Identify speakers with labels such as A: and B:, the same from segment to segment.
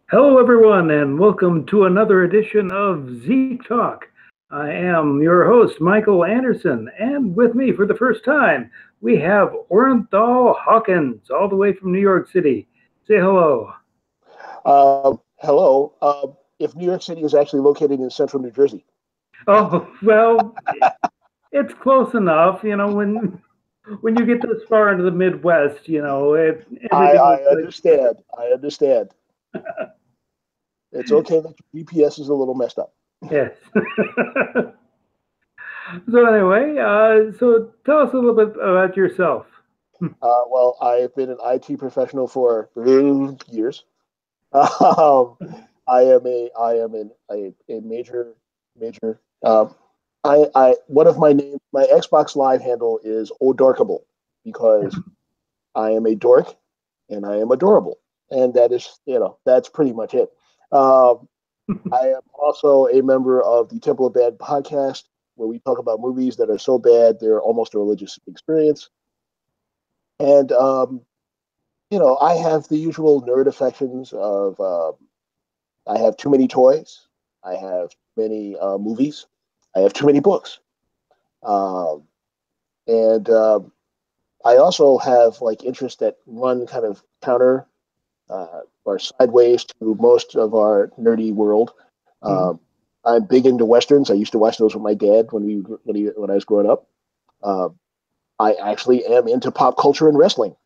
A: Hello, everyone, and welcome to another edition of ZekeTalk. I am your host, Michael Anderson, and with me for the first time, we have Orenthal Hawkins, all the way from New York City. Say hello.
B: Hello. If New York City is actually located in central New Jersey,
A: Oh, well, it's close enough. When you get this far into the Midwest,
B: I,
A: everything
B: I
A: looks like
B: understand. I understand. It's okay that your GPS is a little messed up.
A: yes. So anyway, so tell us a little bit about yourself.
B: Well, I've been an IT professional for years. Um, I am a major. One of my names, my Xbox Live handle is Odorkable because I am a dork and I am adorable, and that's pretty much it. Um, I am also a member of the Temple of Bad podcast, where we talk about movies that are so bad they're almost a religious experience. And I have the usual nerd affections of I have too many toys, I have too many movies, I have too many books, um, and I also have like interests that run kind of counter or sideways to most of our nerdy world.
A: Mhm.
B: Um, I'm big into westerns. I used to watch those with my dad when I was growing up. Um, I actually am into pop culture and wrestling.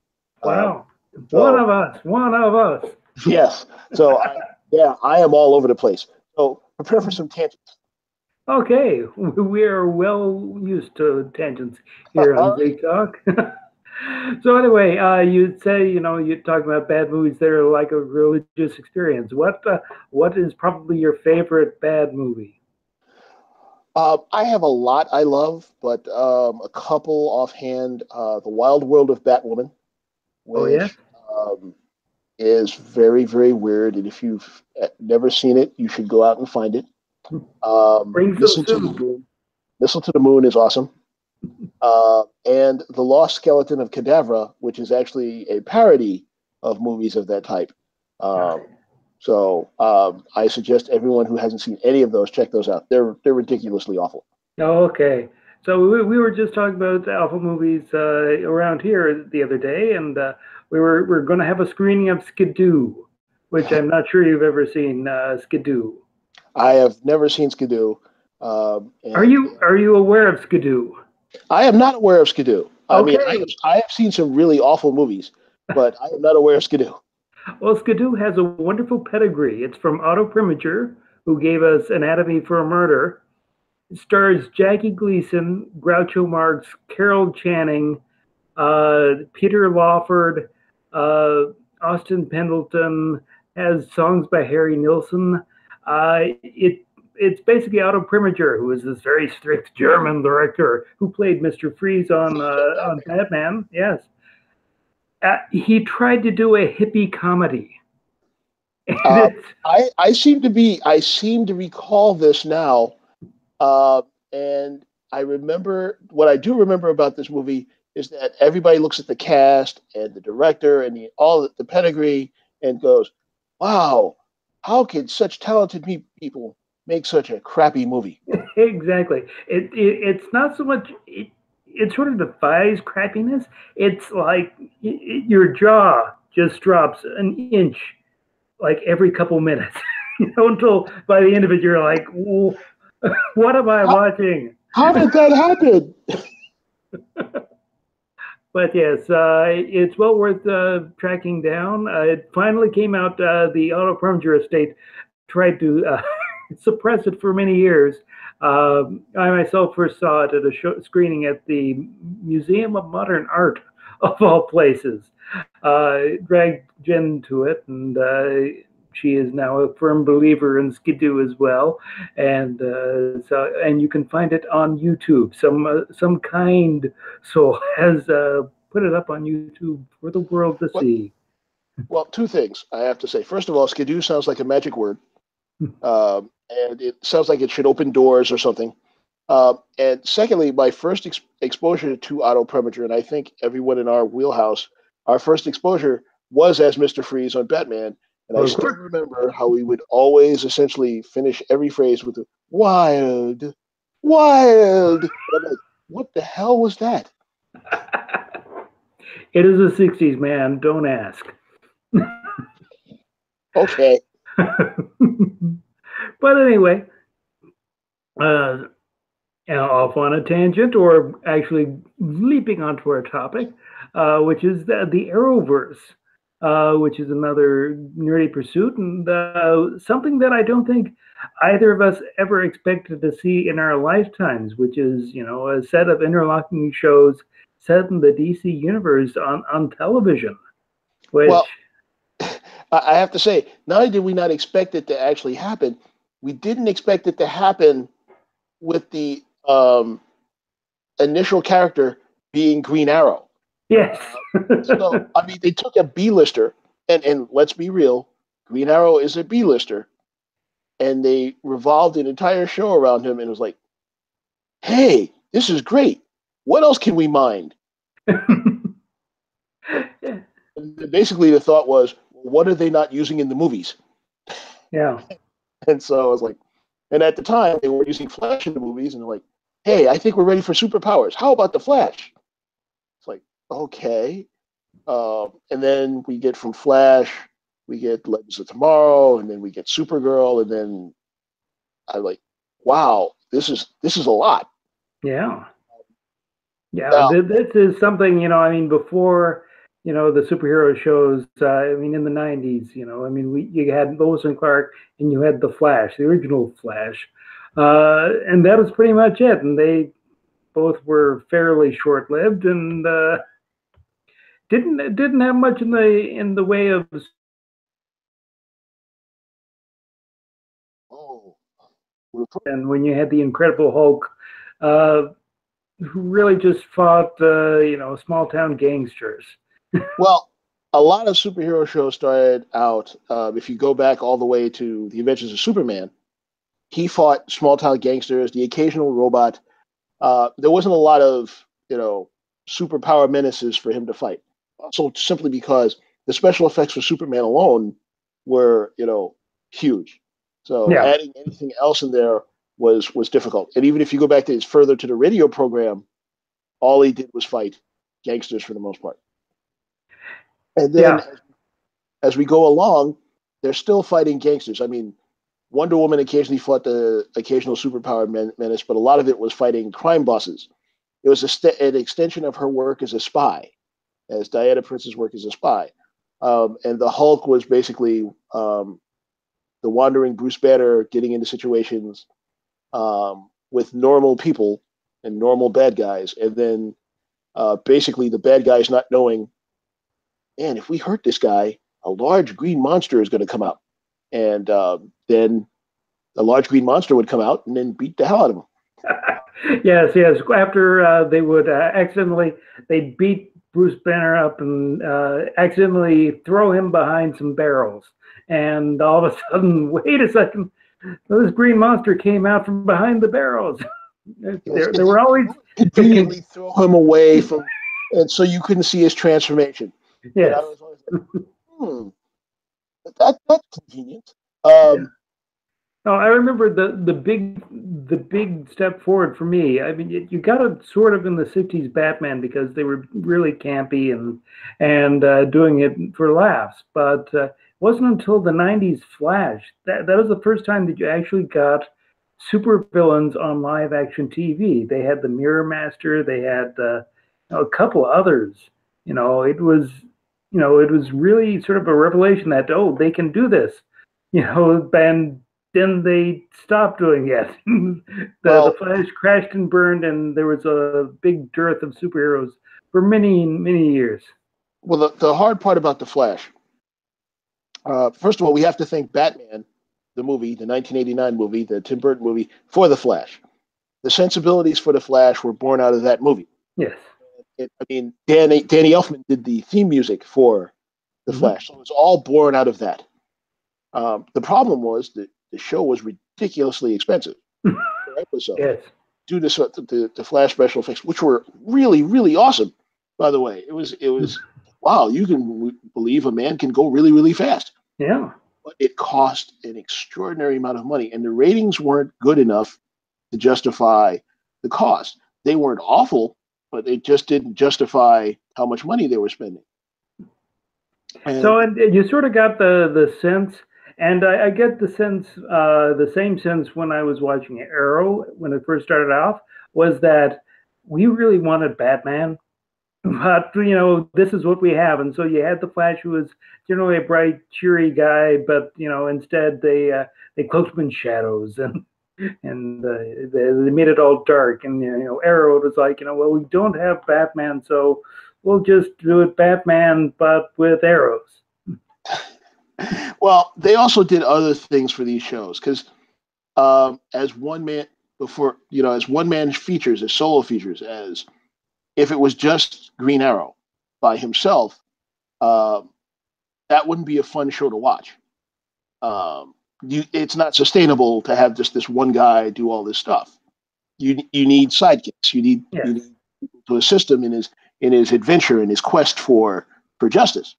B: Um,
A: Wow, one
B: so
A: of us, one of us.
B: yes, so yeah, I am all over the place. So prepare for some tangents.
A: Okay, we are well used to tangents here on
B: All right.
A: Zig Talk. So anyway, you'd say you're talking about bad movies that are like a religious experience. What is probably your favorite bad movie?
B: I have a lot I love, but a couple offhand. The Wild World of Batwoman,
A: Oh yes,
B: which is very, very weird. And if you've never seen it, you should go out and find it.
A: bring some
B: Missile to the
A: soup.
B: Moon. Missile to the Moon is awesome. And The Lost Skeleton of Cadavra, which is actually a parody of movies of that type. Um, I suggest everyone who hasn't seen any of those check those out. They're ridiculously awful.
A: Oh, okay. So we were just talking about alpha movies around here the other day, and we're going to have a screening of Skidoo, which I'm not sure you've ever seen. Skidoo.
B: I have never seen Skidoo,
A: Are
B: and
A: you aware of Skidoo?
B: I am not aware of Skidoo. I mean,
A: Okay.
B: I have seen some really awful movies, but I am not aware of Skidoo.
A: Well, Skidoo has a wonderful pedigree. It's from Otto Preminger, who gave us Anatomy for a Murder. It stars Jackie Gleason, Groucho Marx, Carol Channing, Peter Lawford, uh, Austin Pendleton, has songs by Harry Nilsson. It's basically Otto Preminger, who is this very strict German director who played Mr. Freeze on Batman. Yes, he tried to do a hippie comedy, and
B: Uh,
A: it's
B: I seem to recall this now, uh, and I remember what I do remember about this movie is that everybody looks at the cast and the director and all the pedigree and goes, "Wow, how could such talented people make such a crappy movie?"
A: exactly. It's not so much. It sort of defies crappiness. It's like your jaw just drops an inch like every couple minutes, until by the end of it you're like, what am I
B: How,
A: watching?
B: how did that happen?
A: But yes, it's well worth tracking down. It finally came out. The Auto Preminger estate tried to suppress it for many years. I myself first saw it at a screening at the Museum of Modern Art, of all places. Dragged Jen to it, and she is now a firm believer in Skidoo as well. And you can find it on YouTube. Some kind soul has put it up on YouTube for the world to
B: What?
A: see.
B: Well, two things I have to say. First of all, skidoo sounds like a magic word, and it sounds like it should open doors or something. And secondly, my first exposure to Otto Preminger, and I think everyone in our wheelhouse, our first exposure was as Mister Freeze on Batman, And I still remember how we would always essentially finish every phrase with the wild, wild. And I'm like, what the hell was that?
A: It is the 60s, man. Don't ask.
B: Okay.
A: But anyway, off on a tangent, or actually leaping onto our topic, which is the Arrowverse, which is another nerdy pursuit, and something that I don't think either of us ever expected to see in our lifetimes, which is, a set of interlocking shows set in the DC universe on television.
B: Well, I have to say, not only did we not expect it to actually happen, we didn't expect it to happen with the initial character being Green Arrow.
A: Yes.
B: So, I mean, they took a B-lister, and let's be real, Green Arrow is a B-lister, and they revolved an entire show around him, and it was like, hey, this is great. What else can we mind? Basically, the thought was, what are they not using in the movies?
A: Yeah.
B: And so I was like, and at the time, they were using Flash in the movies, and they're like, hey, I think we're ready for superpowers. How about the Flash? It's like, okay. And then we get from Flash, we get Legends of Tomorrow, and then we get Supergirl, and then I'm like, wow, this is a lot.
A: Yeah. Yeah, this is something, before, the superhero shows, in the 90s, you had Lois and Clark, and you had the Flash, the original Flash. And that was pretty much it. And they both were fairly short-lived, and didn't have much in the way of. And when you had the Incredible Hulk, who really just fought, small town gangsters.
B: Well, a lot of superhero shows started out. If you go back all the way to the Adventures of Superman, he fought small town gangsters, the occasional robot. There wasn't a lot of superpower menaces for him to fight. Also, simply because the special effects for Superman alone were huge. So adding anything else in there was difficult. And even if you go back further to the radio program, all he did was fight gangsters for the most part. And then as we go along, they're still fighting gangsters. I mean, Wonder Woman occasionally fought the occasional superpower menace, but a lot of it was fighting crime bosses. It was an extension of her work as a spy, as Diana Prince's work as a spy. And the Hulk was basically the wandering Bruce Banner getting into situations with normal people and normal bad guys. And then basically the bad guys not knowing, man, if we hurt this guy, a large green monster is going to come out. And then a large green monster would come out and then beat the hell out of him.
A: Yes. After they would they'd beat Bruce Banner up and accidentally throw him behind some barrels. And all of a sudden, wait a second, this green monster came out from behind the barrels. There were always
B: conveniently throw him away from, and so you couldn't see his transformation.
A: Yes.
B: I was always like, that's convenient.
A: No, I remember the big step forward for me. I mean, you got it sort of in the 60s Batman because they were really campy and doing it for laughs. But it wasn't until the 90s Flash that was the first time that you actually got supervillains on live action TV. They had the Mirror Master. They had a couple others. It was really sort of a revelation that they can do this. And then they stopped doing it. The Flash crashed and burned, and there was a big dearth of superheroes for many, many years.
B: Well, the hard part about the Flash, first of all, we have to thank Batman, the movie, the 1989 movie, the Tim Burton movie, for the Flash. The sensibilities for the Flash were born out of that movie.
A: Yes.
B: Danny Elfman did the theme music for the Flash, so it was all born out of that. The problem was that the show was ridiculously expensive per episode.
A: Yes.
B: Due to the Flash special effects, which were really, really awesome. By the way, it was wow. You can believe a man can go really, really fast.
A: Yeah.
B: but it cost an extraordinary amount of money, and the ratings weren't good enough to justify the cost. They weren't awful, but it just didn't justify how much money they were spending.
A: And you sort of got the sense, and I get the sense, the same sense when I was watching Arrow when it first started off, was that we really wanted Batman, but this is what we have, and so you had the Flash, who was generally a bright, cheery guy, but instead they cloaked him in shadows and they made it all dark, and Arrow was like, well, we don't have Batman, so we'll just do it Batman, but with arrows.
B: Well, they also did other things for these shows because as one man as one man features, as solo features, as if it was just Green Arrow by himself, that wouldn't be a fun show to watch. It's not sustainable to have just this one guy do all this stuff. You need sidekicks. You need people to assist him in his adventure, in his quest for justice.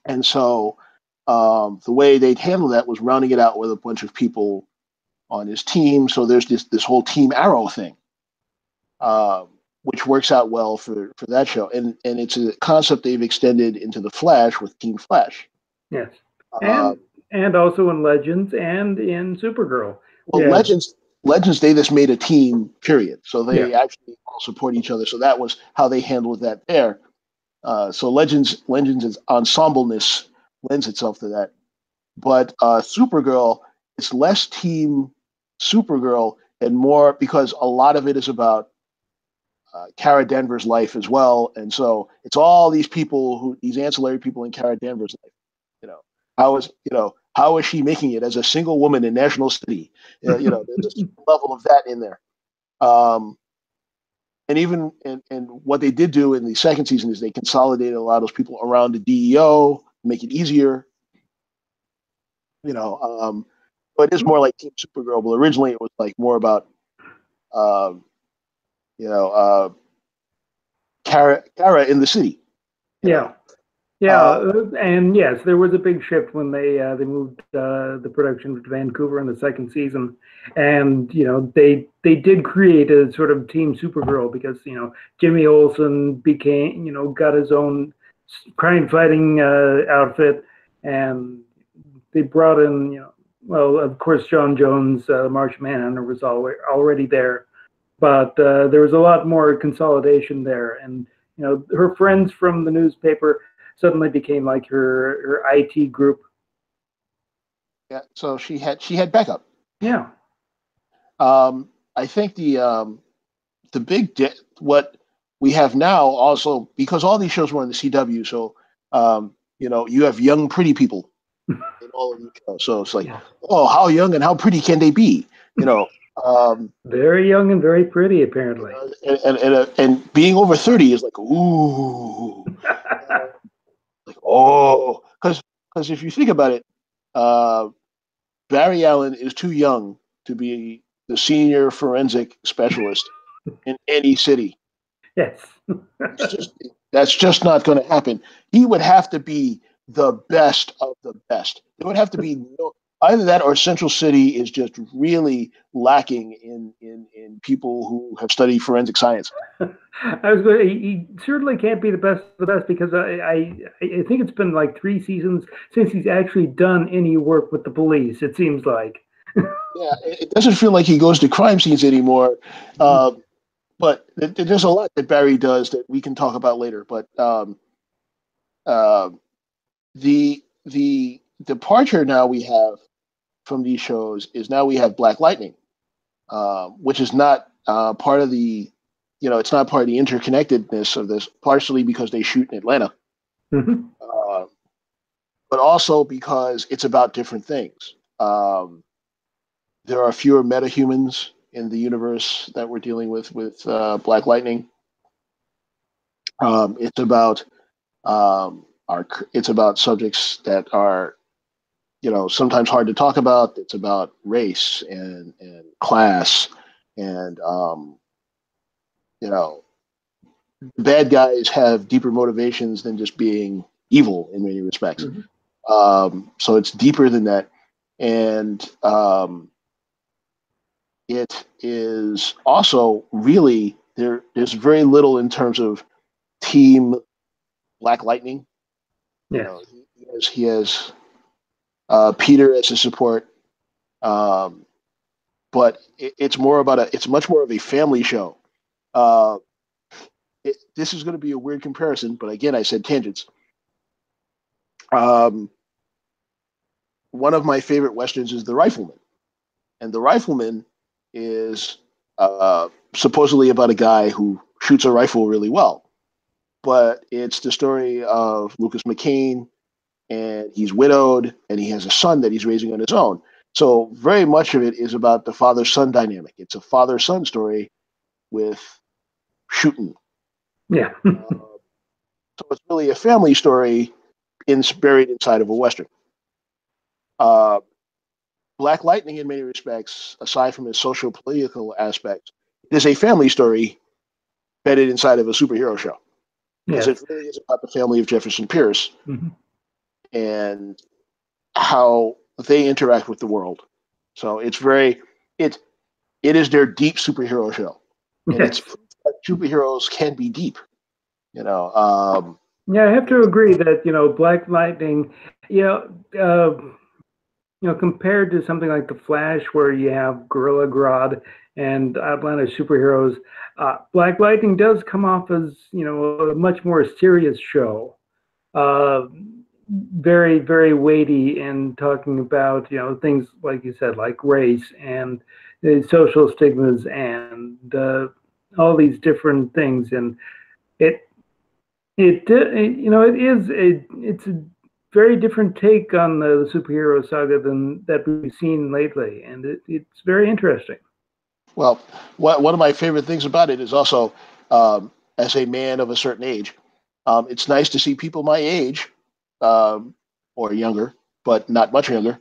B: And so the way they'd handle that was rounding it out with a bunch of people on his team. So there's this whole Team Arrow thing, which works out well for that show. And it's a concept they've extended into the Flash with Team Flash.
A: Yes. And also in Legends and in Supergirl.
B: Well, Legends, they just made a team, period. So they actually all support each other. So that was how they handled that there. So Legends' ensembleness lends itself to that. But Supergirl, it's less Team Supergirl and more because a lot of it is about Kara Danvers' life as well. And so it's all these people, these ancillary people in Kara Danvers' life. How is she making it as a single woman in National City? There's a level of that in there. And even and what they did do in the second season is they consolidated a lot of those people around the DEO, make it easier. But it is more like Team Supergirl. But originally it was like more about, Kara in the city.
A: And yes, there was a big shift when they moved the production to Vancouver in the second season, and they did create a sort of Team Supergirl because Jimmy Olsen got his own crime fighting outfit, and they brought in of course John Jones, Martian Manhunter was already there, but there was a lot more consolidation there, and her friends from the newspaper suddenly became like her IT group.
B: Yeah, so she had backup.
A: Yeah.
B: I think the what we have now also, because all these shows were on the CW, so you have young pretty people in all of these shows. So it's like, oh, how young and how pretty can they be?
A: Very young and very pretty, apparently.
B: And being over 30 is like, ooh. Because if you think about it, Barry Allen is too young to be the senior forensic specialist in any city.
A: Yes.
B: That's just not going to happen. He would have to be the best of the best. There would have to be either that or Central City is just really lacking in people who have studied forensic science.
A: He certainly can't be the best of the best because I think it's been like 3 seasons since he's actually done any work with the police, it seems like.
B: Yeah, it doesn't feel like he goes to crime scenes anymore. But there's a lot that Barry does that we can talk about later. But the departure now we have from these shows is now we have Black Lightning, which is not part of the, it's not part of the interconnectedness of this, partially because they shoot in Atlanta, but also because it's about different things. There are fewer metahumans in the universe that we're dealing with Black Lightning. It's about subjects that are sometimes hard to talk about. It's about race and class and bad guys have deeper motivations than just being evil in many respects. So it's deeper than that, and it is also really there's very little in terms of team Black Lightning. You
A: Yes.
B: know, he has Peter as his support, um, but it's more about it's much more of a family show. Uh, this is going to be a weird comparison, but again, I said tangents. Um, one of my favorite westerns is The Rifleman, and The Rifleman is supposedly about a guy who shoots a rifle really well, but it's the story of Lucas McCain, and he's widowed, and he has a son that he's raising on his own. So very much of it is about the father-son dynamic. It's a father-son story with shooting.
A: Yeah.
B: So it's really a family story buried inside of a western. Uh, Black Lightning, in many respects, aside from its social political aspects, is a family story bedded inside of a superhero show because
A: Yes.
B: it really is about the family of Jefferson Pierce
A: Mm-hmm.
B: and how they interact with the world. So it's very it is their deep superhero show, and it's
A: Yes.
B: proof that superheroes can be deep. You know,
A: Yeah, I have to agree that Black Lightning, you know, compared to something like The Flash, where you have Gorilla Grodd and outlandish superheroes, Black Lightning does come off as a much more serious show. Uh, Very, very weighty in talking about things like you said, like race and social stigmas and all these different things, and it it's a very different take on the superhero saga than that we've seen lately, and it's very interesting.
B: well, one of my favorite things about it is also, as a man of a certain age, it's nice to see people my age, um, or younger, but not much younger,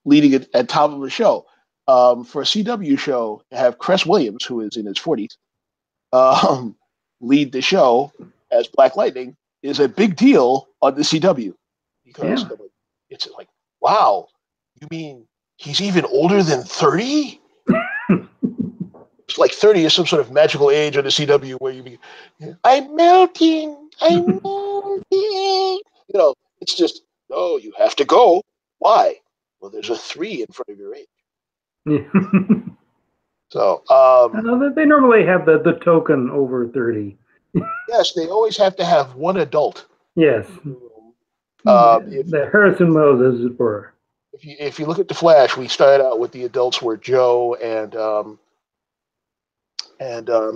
B: leading it at top of the show. For a CW show, to have Cress Williams, who is in his 40s, um, lead the show as Black Lightning is a big deal on the CW because
A: Yeah.
B: it's like, wow, you mean he's even older than 30? It's like 30 is some sort of magical age on the CW where you be, I'm melting, I'm melting. It's just, no, you have to go. Why? Well, there's a 3 in front of your age. So,
A: They normally have the token over 30.
B: yes, they always have to have one adult
A: Yes.
B: in the room. If
A: The Harrison Moses, as it were.
B: if you look at the Flash, we started out with the adults were Joe and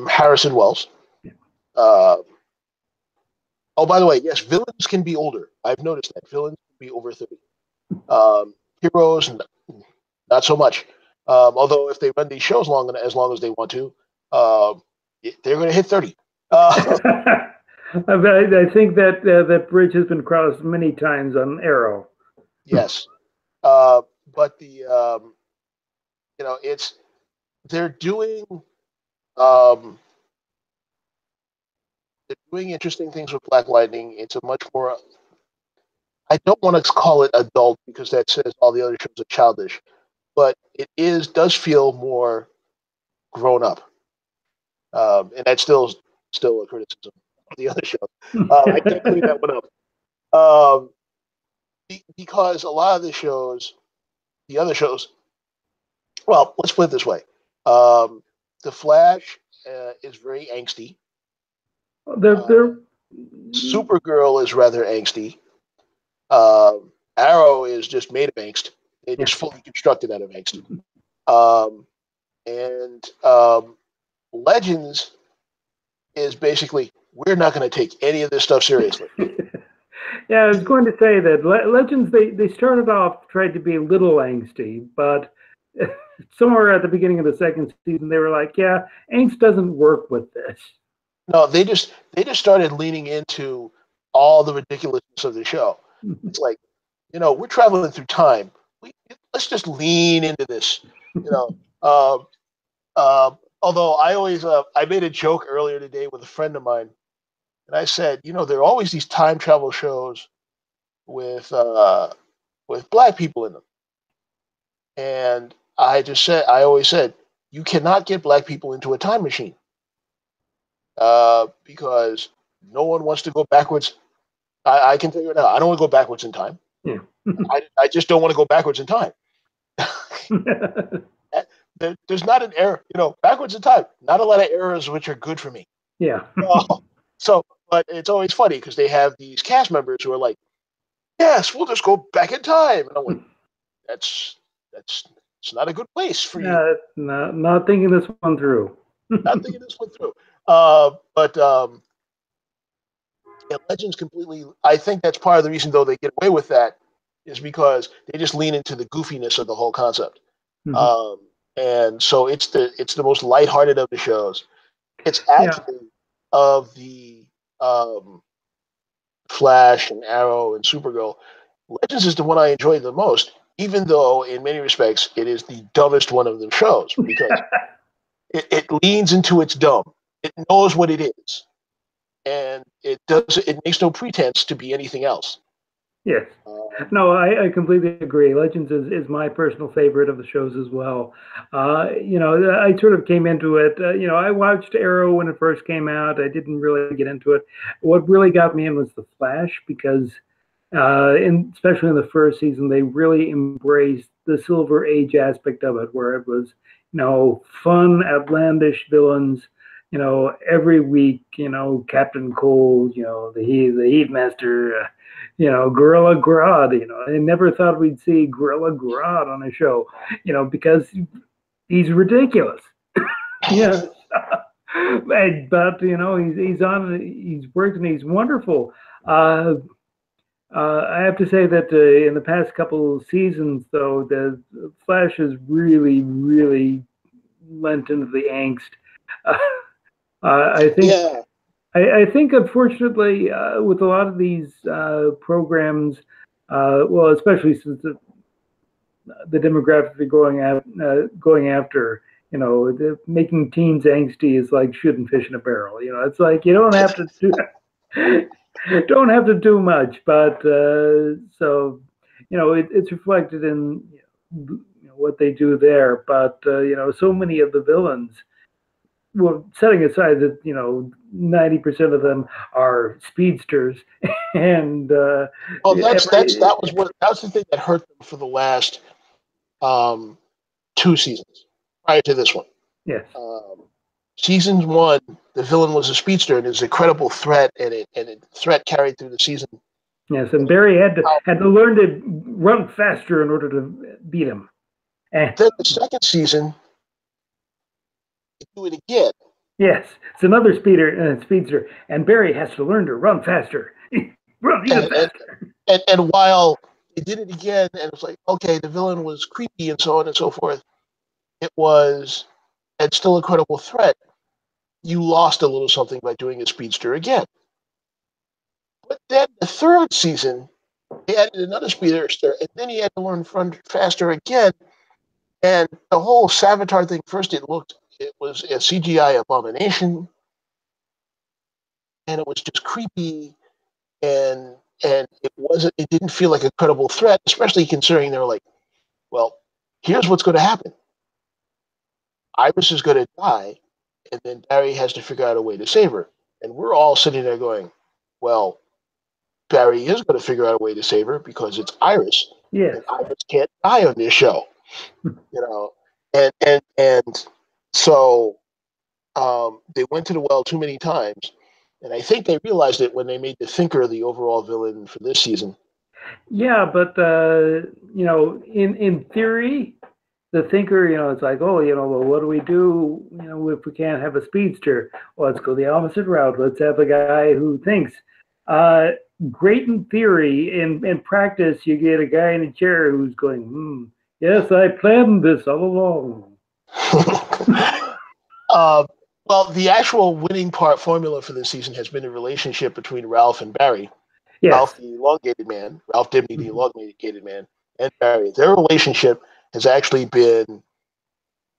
B: Harrison Wells. Uh, oh, by the way, yes, villains can be older. I've noticed that villains can be over 30. Heroes, not so much. Although if they run these shows as long as they want to, they're going to hit 30.
A: I think that that bridge has been crossed many times on Arrow.
B: Yes, but it's they're doing um, they're doing interesting things with Black Lightning. It's a much more, I don't want to call it adult because that says all the other shows are childish, but it does feel more grown up, and that's still a criticism of the other show. I can't clean that one up, because a lot of the other shows. Well, let's put it this way: the Flash is very angsty.
A: They're
B: Supergirl is rather angsty. Arrow is just made of angst. They just fully constructed out of angst. Um, and Legends is basically, we're not going to take any of this stuff seriously.
A: Yeah, I was going to say that Legends, they started off tried to be a little angsty, but somewhere at the beginning of the second season they were like, yeah, angst doesn't work with this.
B: No, they just started leaning into all the ridiculousness of the show. It's like, we're traveling through time. Let's just lean into this. You know, um, although I made a joke earlier today with a friend of mine, and I said, there are always these time travel shows with black people in them. And I always said, you cannot get black people into a time machine because no one wants to go backwards. I can tell you right now, I don't want to go backwards in time.
A: Yeah.
B: I just don't want to go backwards in time. There's not an error, backwards in time. Not a lot of errors which are good for me.
A: Yeah.
B: But it's always funny because they have these cast members who are like, yes, we'll just go back in time. And I'm like, that's it's not a good place for you.
A: Not thinking this one through.
B: Not thinking this one through. But Legends completely. I think that's part of the reason, though, they get away with that is because they just lean into the goofiness of the whole concept. Mm-hmm. And so it's the most lighthearted of the shows. It's actually of the Flash and Arrow and Supergirl. Legends is the one I enjoy the most, even though in many respects it is the dumbest one of the shows because it leans into its dumb. It knows what it is, and it makes no pretense to be anything else.
A: Yes. No, I completely agree. Legends is my personal favorite of the shows as well. I sort of came into it. I watched Arrow when it first came out. I didn't really get into it. What really got me in was the Flash because, especially in the first season, they really embraced the Silver Age aspect of it, where it was, fun, outlandish villains. Every week, Captain Cold, the Heat Master. Gorilla Grodd, I never thought we'd see Gorilla Grodd on a show, because he's ridiculous. Yeah. But, he's worked and he's wonderful. I have to say that in the past couple of seasons, though, the Flash has really, really lent into the angst. I think. Yeah. I think, unfortunately, with a lot of these programs, well, especially since the demographic they're going after, making teens angsty is like shooting fish in a barrel. It's like you don't have to do much, but so it's reflected in what they do there. But so many of the villains. Well, setting aside that 90% of them are speedsters, and that
B: was the thing that hurt them for the last 2 seasons prior to this one.
A: Yes.
B: Season 1, the villain was a speedster, and it was a credible threat, and it threat carried through the season.
A: Yes, and Barry had to learn to run faster in order to beat him.
B: Then the second season. Do it again.
A: Yes, it's another speedster, and Barry has to learn to run faster. Run even faster.
B: And while they did it again, and it was like, okay, the villain was creepy and so on and so forth, and still a credible threat, you lost a little something by doing a speedster again. But then the third season, they added another speedster, and then he had to learn to run faster again. And the whole Savitar thing, first it was a CGI abomination, and it was just creepy, and it didn't feel like a credible threat, especially considering they were like, well, here's what's going to happen. Iris is going to die, and then Barry has to figure out a way to save her. And we're all sitting there going, well, Barry is going to figure out a way to save her because it's Iris.
A: Yes.
B: And Iris can't die on this show. And so they went to the well too many times, and I think they realized it when they made the Thinker the overall villain for this season.
A: Yeah, but in theory, the Thinker, it's like, well, what do we do, if we can't have a speedster? Well, let's go the opposite route. Let's have a guy who thinks. Great in theory. In practice, you get a guy in a chair who's going, yes, I planned this all along.
B: Well, the actual winning formula for this season has been the relationship between Ralph and Barry.
A: Yes.
B: Ralph, the elongated man, Ralph Dibny, the elongated man, and Barry. Their relationship has actually been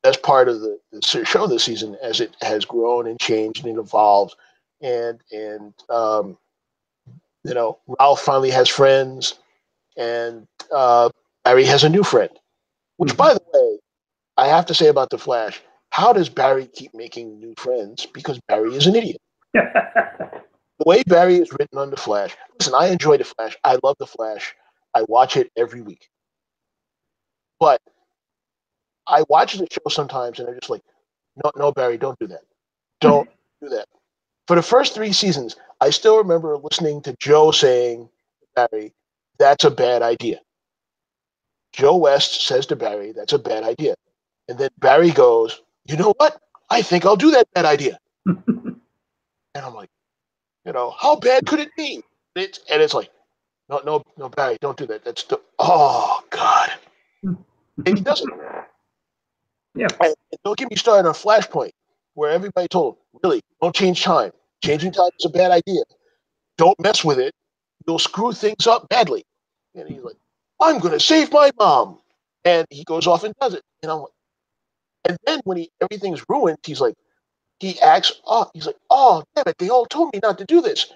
B: as part of the show this season as it has grown and changed and evolved. And Ralph finally has friends. and Barry has a new friend. Which, by the way, I have to say about the Flash: how does Barry keep making new friends? Because Barry is an idiot. The way Barry is written on the Flash. Listen, I enjoy the Flash. I love the Flash. I watch it every week. But I watch the show sometimes, and I'm just like, no, no, Barry, don't do that. Don't do that. For the first 3 seasons, I still remember listening to Joe saying, Barry, that's a bad idea. Joe West says to Barry, that's a bad idea. And then Barry goes, you know what? I think I'll do that bad idea. And I'm like, how bad could it be? And it's like, no, no, no, Barry, don't do that. Oh, God. And he doesn't.
A: Yeah.
B: And don't get me started on Flashpoint, where everybody told him, really, don't change time. Changing time is a bad idea. Don't mess with it. You'll screw things up badly. And he's like, I'm going to save my mom. And he goes off and does it. And I'm like, and then when everything's ruined, he acts up. He's like, oh, damn it, they all told me not to do this.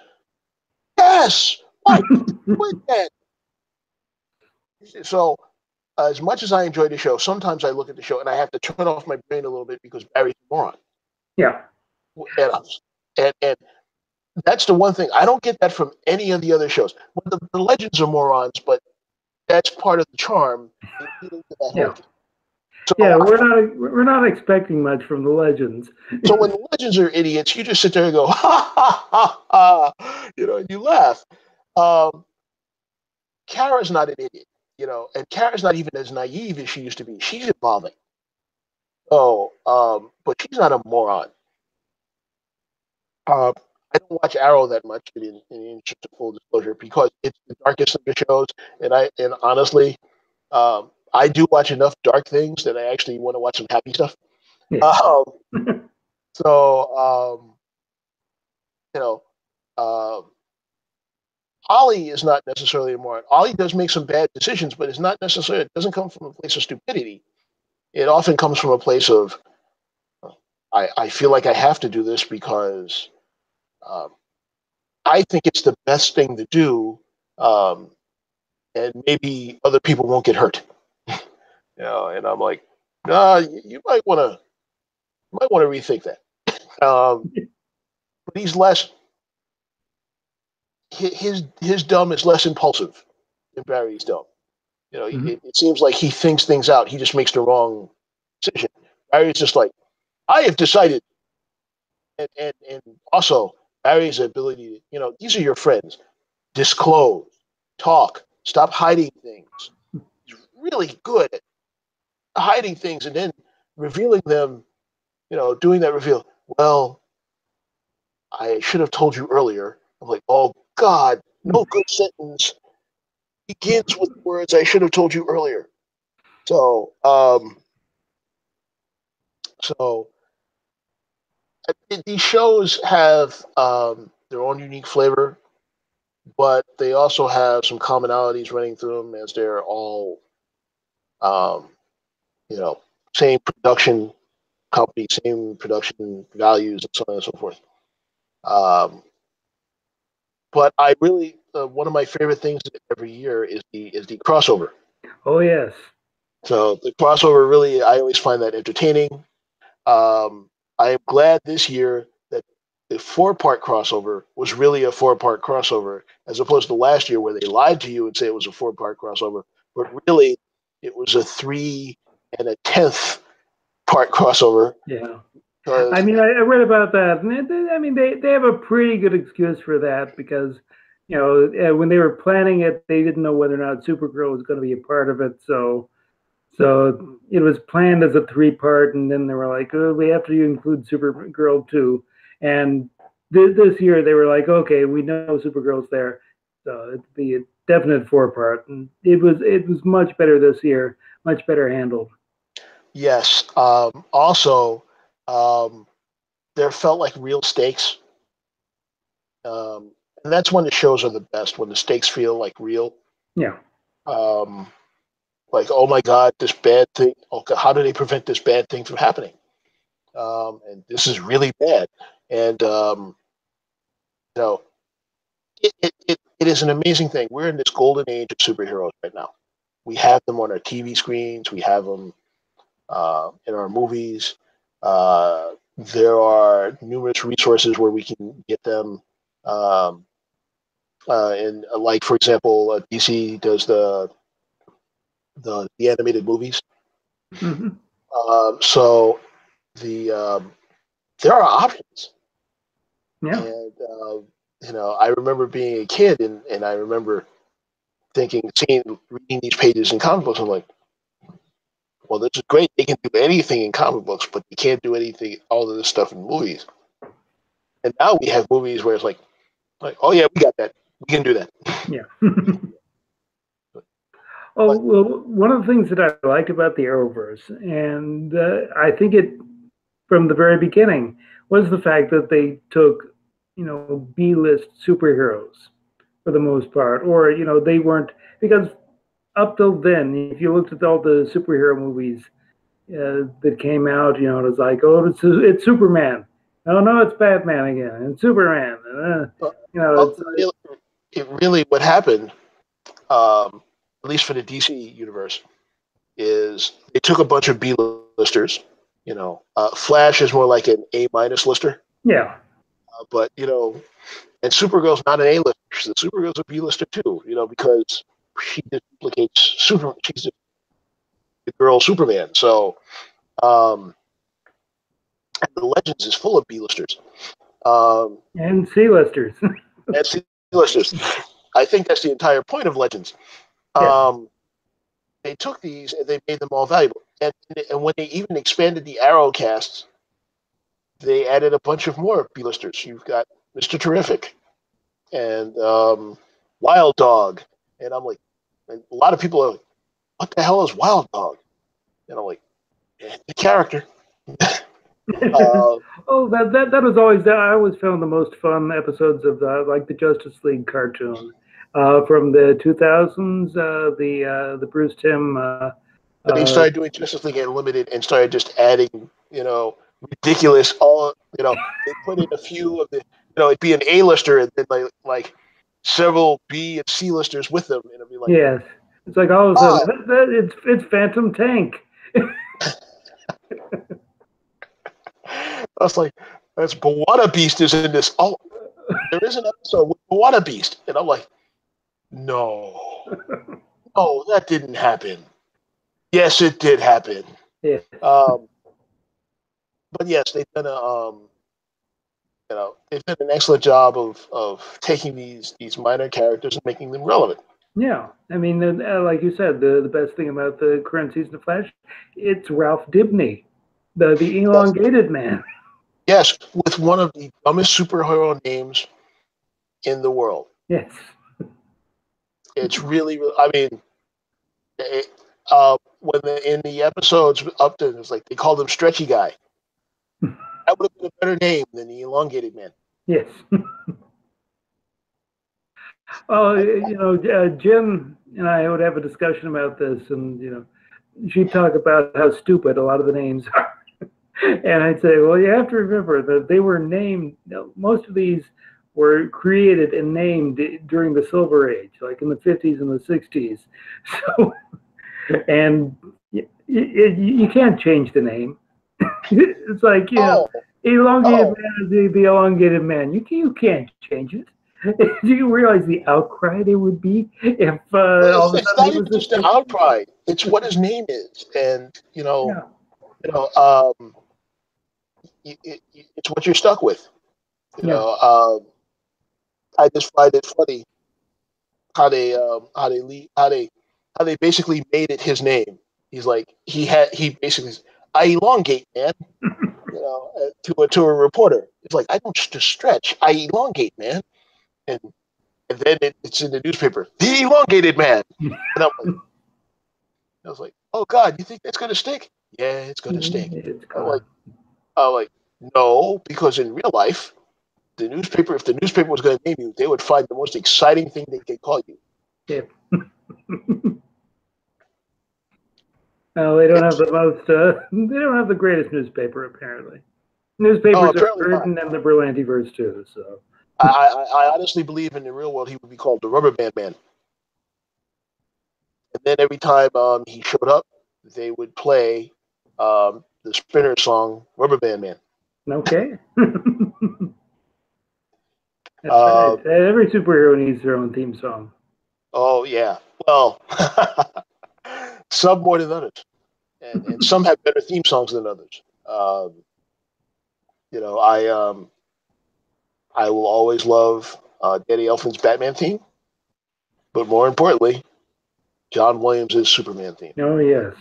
B: Yes! Why did you do that? So, as much as I enjoy the show, sometimes I look at the show and I have to turn off my brain a little bit because Barry's a moron.
A: Yeah.
B: And that's the one thing. I don't get that from any of the other shows. Well, the Legends are morons, but that's part of the charm.
A: Yeah.
B: So
A: yeah, we're not expecting much from the Legends.
B: So when the Legends are idiots, you just sit there and go, ha ha ha ha, and you laugh. Kara's not an idiot, and Kara's not even as naive as she used to be. She's evolving. But she's not a moron. I don't watch Arrow that much in interest of full disclosure because it's the darkest of the shows, and honestly, I do watch enough dark things that I actually want to watch some happy stuff.
A: Yeah.
B: Ollie is not necessarily a moron. Ollie does make some bad decisions, but it's not necessarily. It doesn't come from a place of stupidity. It often comes from a place of, I feel like I have to do this because I think it's the best thing to do, and maybe other people won't get hurt. And I'm like, you might want to rethink that. But he's less. His dumb is less impulsive than Barry's dumb. It seems like he thinks things out. He just makes the wrong decision. Barry's just like, I have decided. And also, Barry's ability to, these are your friends. Disclose, talk, stop hiding things. He's really good at hiding things and then revealing them, doing that reveal. Well, I should have told you earlier. I'm like, oh, God, no good sentence begins with the words I should have told you earlier. So these shows have their own unique flavor, but they also have some commonalities running through them as they're all, same production company, same production values, and so on and so forth. But I really, one of my favorite things every year is the crossover.
A: Oh yes.
B: So the crossover really, I always find that entertaining. I am glad this year that the 4-part crossover was really a 4-part crossover, as opposed to last year where they lied to you and say it was a 4-part crossover, but really it was a 3 1/10 part crossover.
A: Yeah. I mean, I read about that, and they have a pretty good excuse for that because, when they were planning it, they didn't know whether or not Supergirl was going to be a part of it, so it was planned as a 3-part, and then they were like, oh, we have to include Supergirl too. And this year they were like, okay, we know Supergirl's there, so it'd be a definite 4-part. And it was much better this year, much better handled.
B: Yes. Also, there felt like real stakes. And that's when the shows are the best, when the stakes feel like real.
A: Yeah.
B: Like, oh my God, this bad thing. Okay, how do they prevent this bad thing from happening? And this is really bad. And it is an amazing thing. We're in this golden age of superheroes right now. We have them on our TV screens. We have them in our movies. There are numerous resources where we can get them. And like, for example, DC does the animated movies.
A: Mm-hmm.
B: So there are options.
A: Yeah.
B: And I remember being a kid, and I remember reading these pages in comic books. I'm like, well, this is great. They can do anything in comic books, but they can't do anything, all of this stuff in movies. And now we have movies where it's like, oh yeah, we got that. We can do that.
A: Yeah. Oh, well, one of the things that I liked about the Arrowverse, and I think it from the very beginning, was the fact that they took, B-list superheroes for the most part, or they weren't, because up till then, if you looked at all the superhero movies that came out, it was like, oh, it's Superman. Oh no, it's Batman again, and Superman.
B: It really what happened, at least for the DC universe, is they took a bunch of B-listers. Flash is more like an A- lister.
A: Yeah.
B: But and Supergirl's not an A-lister. Supergirl's a B-lister too. Because she duplicates She's the girl Superman. So, and the Legends is full of B-listers.
A: And C-listers.
B: And C-listers. I think that's the entire point of Legends.
A: Yeah.
B: They took these and they made them all valuable. And when they even expanded the Arrow casts, they added a bunch of more B-listers. You've got Mr. Terrific and Wild Dog. And I'm like, and a lot of people are like, what the hell is Wild Dog? And I'm like, the character.
A: Oh, that was always I always found the most fun episodes of like the Justice League cartoon from the 2000s, the Bruce Timm.
B: They started doing Justice League Unlimited and started just adding, ridiculous. They put in a few of the, it'd be an A-lister and then like several B and C listers with them, and it'd be like,
A: yes, it's like all of a sudden it's Phantom Tank.
B: I was like, that's Bawada Beast is in this. Oh, there is an episode with Bawada Beast, and I'm like, no, that didn't happen. Yes, it did happen.
A: Yeah.
B: But yes, they've done an excellent job of taking these minor characters and making them relevant.
A: Yeah, I mean, like you said, the best thing about the current season of Flash, it's Ralph Dibny, the elongated man.
B: Yes, with one of the dumbest superhero names in the world.
A: Yes.
B: It's really, I mean, in the episodes up to, it's like they called him Stretchy Guy. That would have been a better name than the Elongated Man.
A: Yes. Oh, Jim and I would have a discussion about this, and she'd talk about how stupid a lot of the names are. And I'd say, well, you have to remember that they were named. Most of these were created and named during the Silver Age, like in the 50s and the 60s. So, and you can't change the name. It's like elongated man is the elongated man. You can't change it. Do you realize the outcry there would be if
B: it's not even just an outcry. It's what his name is, and it's what you're stuck with. I just find it funny how they basically made it his name. He's like he basically I elongate, man. To a reporter, it's like I don't just stretch. I elongate, man. And then it's in the newspaper, the elongated man. And I was like, oh God, you think that's gonna stick? Yeah, it's gonna stick. I'm like, no, because in real life, if the newspaper was gonna name you, they would find the most exciting thing they could call you.
A: Yeah. No, they don't have the most. They don't have the greatest newspaper, apparently. Newspapers are written in the Berlantiverse too, so.
B: I honestly believe in the real world he would be called the Rubber Band Man. And then every time he showed up, they would play the Spinner song "Rubber Band Man."
A: Okay. That's
B: Uh,
A: right. Every superhero needs their own theme song.
B: oh yeah, well, some more than others, and some have better theme songs than others. You know, I will always love Danny Elfman's Batman theme, but more importantly, John Williams' Superman theme.
A: Oh yes.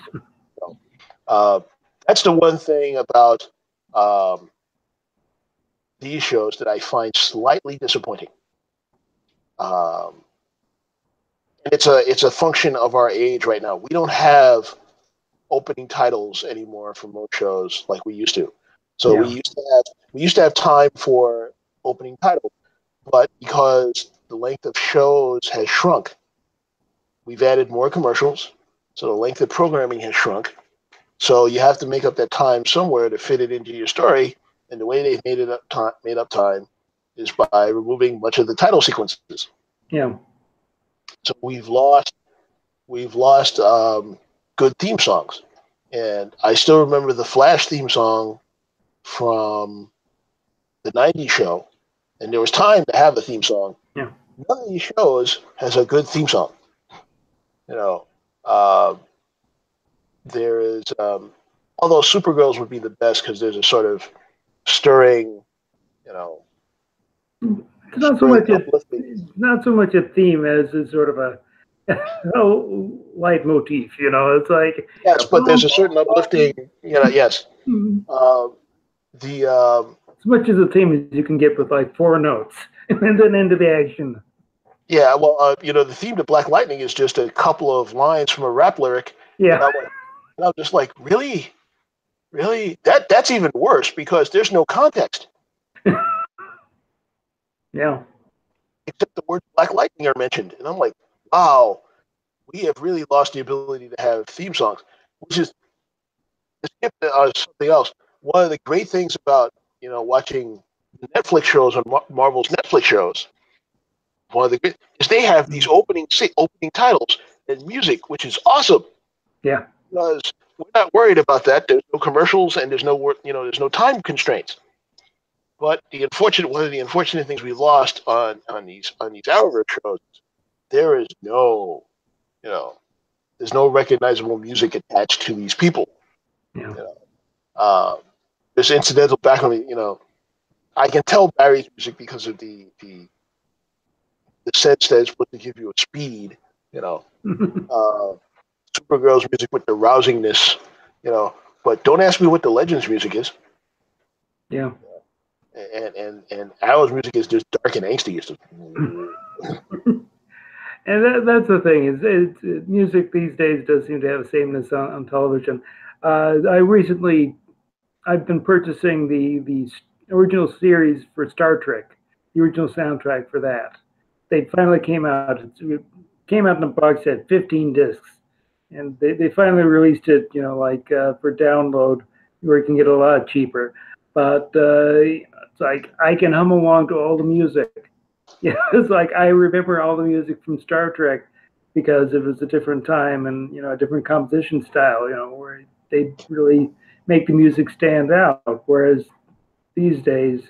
B: So, uh, that's the one thing about um, these shows that I find slightly disappointing. Um, and it's a function of our age right now. We don't have opening titles anymore for most shows like we used to. So
A: Yeah.
B: we used to have time for opening titles, but because the length of shows has shrunk, we've added more commercials. So the length of programming has shrunk. So you have to make up that time somewhere to fit it into your story. And the way they've made up time is by removing much of the title sequences.
A: Yeah.
B: So we've lost good theme songs. And I still remember the Flash theme song from the '90s show, and there was time to have a theme song.
A: Yeah.
B: None of these shows has a good theme song. You know, uh, there is, although Supergirls would be the best because there's a sort of stirring, you know,
A: It's not so
B: stirring
A: much
B: uplifting.
A: not so much a theme as a sort of a oh, leitmotif. It's like
B: Yes, but
A: boom,
B: there's a certain uplifting, yes.
A: boom.
B: Uh, the
A: As much as a theme as you can get with like four notes, and then into the action.
B: Yeah, well, the theme to Black Lightning is just a couple of lines from a rap lyric, and
A: Yeah.
B: I'm just like, really, really, that's even worse because there's no context
A: Yeah.
B: except the word Black Lightning are mentioned, and I'm like, wow, we have really lost the ability to have theme songs, which is to skip something else. One of the great things about watching the Netflix shows on Marvel's Netflix shows, one of the great is they have these opening titles and music, which is awesome.
A: Yeah.
B: Because we're not worried about that. There's no commercials and there's no time constraints. But one of the unfortunate things we lost on these Arrowverse shows, there is you know, there's no recognizable music attached to these people.
A: Yeah.
B: You know, there's incidental background. I can tell Barry's music because of the sense that it's supposed to give you a speed. You know, uh, Supergirl's music with the rousingness. But don't ask me what the Legends music is.
A: Yeah.
B: And Arrow's music is just dark and angsty. It's just,
A: And that's the thing is music these days does seem to have a sameness on television. I've been purchasing the original series for Star Trek, the original soundtrack for that. They finally came out. It came out in a box set, 15 discs, and they finally released it. For download where you can get it a lot cheaper. But it's like I can hum along to all the music. Yeah, it's like I remember all the music from Star Trek because it was a different time and a different composition style. Where they really make the music stand out. Whereas these days,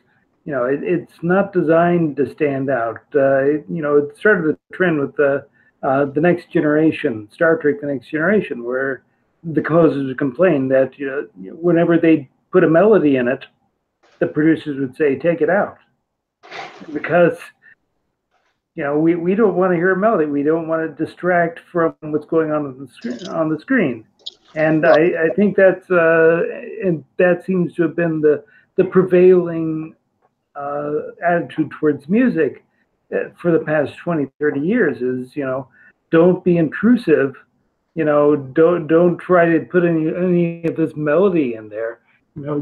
A: it's not designed to stand out. It started the trend with the Next Generation, Star Trek: The Next Generation, where the composers complained that whenever they put a melody in it, the producers would say, "Take it out," because we don't want to hear a melody. We don't want to distract from what's going on the screen. And
B: well,
A: I think and that seems to have been the prevailing attitude towards music for the past 20, 30 years is, don't be intrusive. Don't try to put any of this melody in there.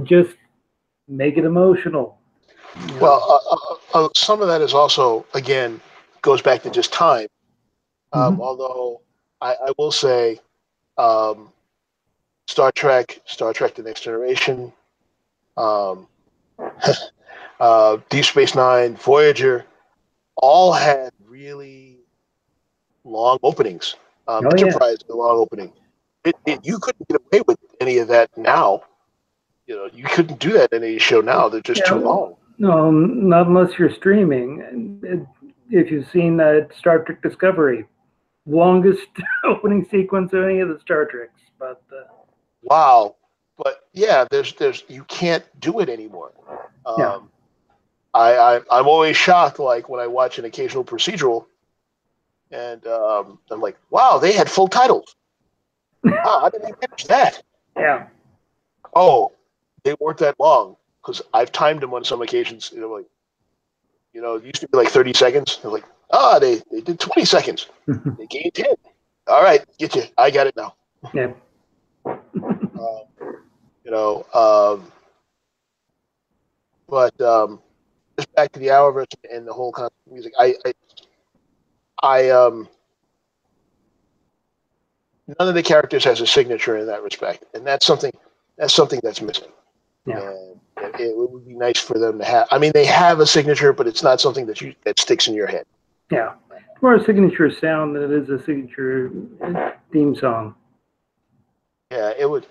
A: Just make it emotional.
B: some of that is also again goes back to just time.
A: Mm-hmm.
B: Although I will say, um, Star Trek: The Next Generation. Um, Deep Space Nine, Voyager, all had really long openings.
A: Oh, yeah.
B: Enterprise had a long opening. You couldn't get away with any of that now. You couldn't do that in any show now. They're just too long.
A: No, not unless you're streaming. If you've seen Star Trek Discovery, longest opening sequence of any of the Star Treks. But
B: wow, but yeah, there's you can't do it anymore.
A: yeah.
B: I'm always shocked, like when I watch an occasional procedural, and I'm like, wow, they had full titles. Wow, I didn't catch that.
A: Yeah.
B: Oh, they weren't that long because I've timed them on some occasions. Like, it used to be like 30 seconds. They're like, they did 20 seconds. They gained 10. All right, get you. I got it now.
A: Yeah.
B: But just back to the Arrowverse and the whole concept of music. None of the characters has a signature in that respect, and that's something that's missing.
A: Yeah.
B: And it would be nice for them to have. I mean, they have a signature, but it's not something that sticks in your head.
A: Yeah, it's more a signature sound than it is a signature theme song.
B: Yeah, it would.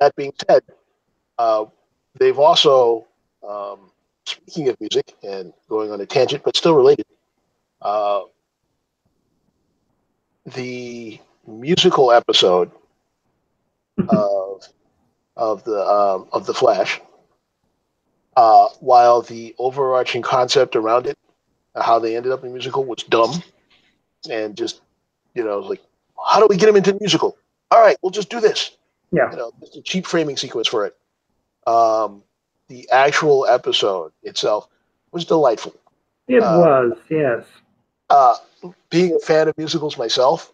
B: That being said, they've also, speaking of music and going on a tangent, but still related, the musical episode of the Flash, while the overarching concept around it, how they ended up in the musical, was dumb and just like, how do we get him into the musical? All right, we'll just do this.
A: Yeah.
B: Just a cheap framing sequence for it. The actual episode itself was delightful.
A: It was, yes.
B: Being a fan of musicals myself,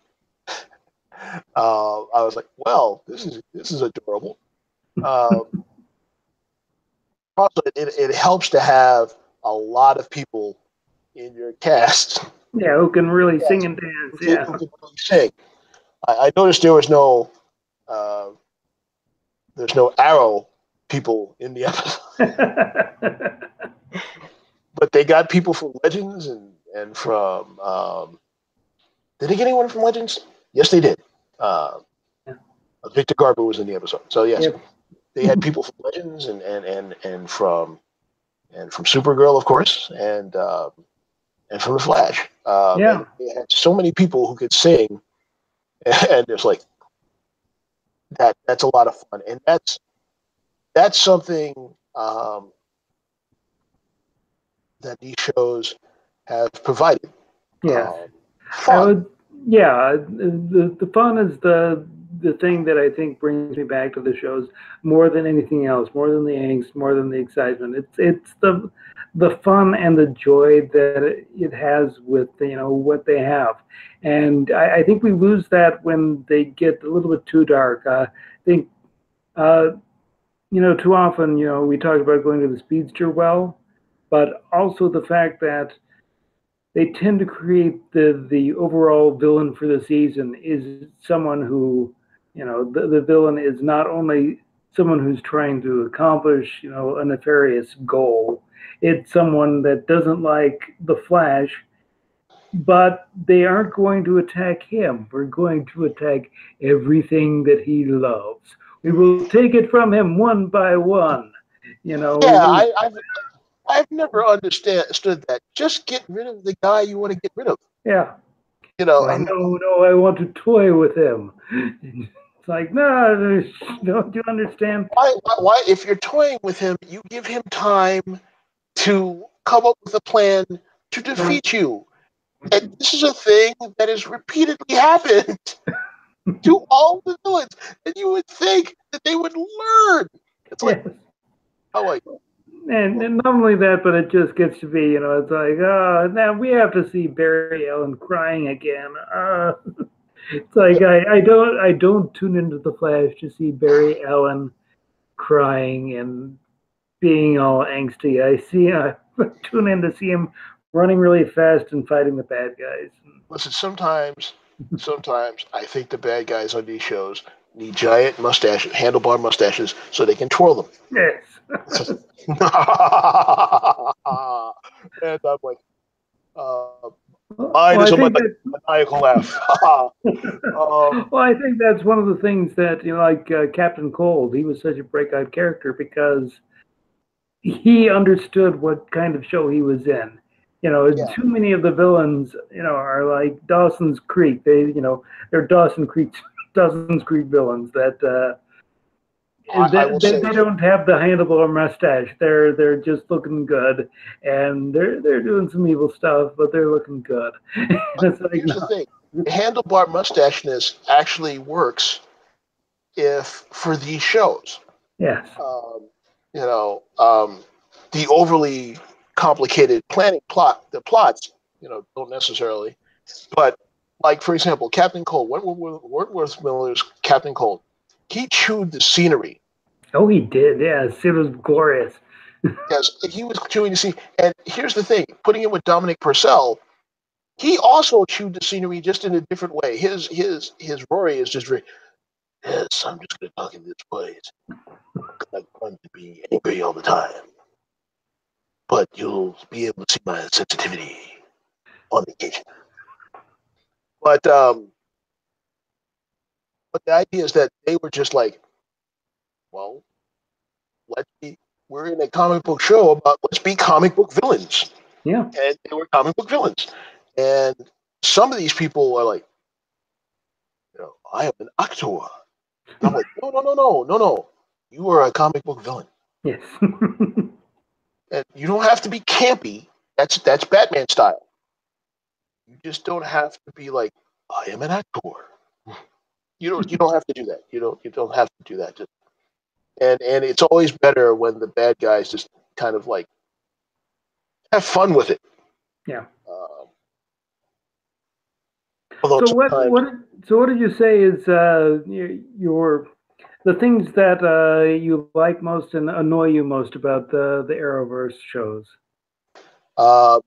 B: I was like, well, this is adorable. Also, it helps to have a lot of people in your cast.
A: Yeah, who can really sing and dance. Yeah.
B: Who can really sing. I noticed there was no Arrow people in the episode. But they got people from Legends and from did they get anyone from Legends? Yes, they did. Victor Garber was in the episode. So yes, they had people from Legends and from Supergirl, of course, and from the Flash.
A: Yeah.
B: They had so many people who could sing, and it's like that's a lot of fun, and that's something that these shows have provided.
A: Yes.
B: Fun.
A: The fun is the thing that I think brings me back to the shows more than anything else, more than the angst, more than the excitement. It's the fun and the joy that it has with what they have, and I think we lose that when they get a little bit too dark. I think too often we talk about going to the speedster well, but also the fact that they tend to create the overall villain for the season is someone who, the villain is not only someone who's trying to accomplish, a nefarious goal. It's someone that doesn't like the Flash, but they aren't going to attack him. We're going to attack everything that he loves. We will take it from him one by one.
B: Yeah, I've never understood that. Just get rid of the guy you want to get rid of.
A: Yeah. I want to toy with him. It's like, no, don't you understand?
B: Why? If you're toying with him, you give him time to come up with a plan to defeat you. And this is a thing that has repeatedly happened to all the villains. And you would think that they would learn. It's like,
A: and not only that, but it just gets to be, it's like, now we have to see Barry Allen crying again. It's like I don't tune into the Flash to see Barry Allen crying and being all angsty. I tune in to see him running really fast and fighting the bad guys.
B: Listen, sometimes I think the bad guys on these shows need giant mustaches, handlebar mustaches, so they can twirl them.
A: Yes.
B: And I'm like, mine is a maniacal laugh.
A: Well, I think that's one of the things that, like Captain Cold, he was such a breakout character because he understood what kind of show he was in.
B: Yeah.
A: Too many of the villains, are like Dawson's Creek. They're Dawson's Creek villains that
B: I will say
A: they don't have the handlebar mustache. They're just looking good, and they're doing some evil stuff, but they're looking good. It's like,
B: here's the thing: the handlebar mustacheness actually works if for these shows.
A: Yes.
B: You know, the overly complicated the plots, don't necessarily. But like for example, Captain Cold, Wentworth Miller's Captain Cold, he chewed the scenery.
A: Oh, he did. Yes, it was glorious.
B: Because he was chewing the scenery. And here's the thing: putting it with Dominic Purcell, he also chewed the scenery just in a different way. His Rory is just very, yes, I'm just going to talk in this way. I'm going to be angry all the time, but you'll be able to see my sensitivity on occasion. But the idea is that they were just like, well, we're in a comic book show about let's be comic book villains.
A: Yeah.
B: And they were comic book villains. And some of these people are like, I am an actor. And I'm like, no. You are a comic book villain.
A: Yes.
B: And you don't have to be campy. That's Batman style. You just don't have to be like, I am an actor. You don't have to do that. You don't have to do that. And it's always better when the bad guys just kind of like have fun with it.
A: Yeah.
B: Although
A: So what did you say is the things that you like most and annoy you most about the Arrowverse shows?
B: I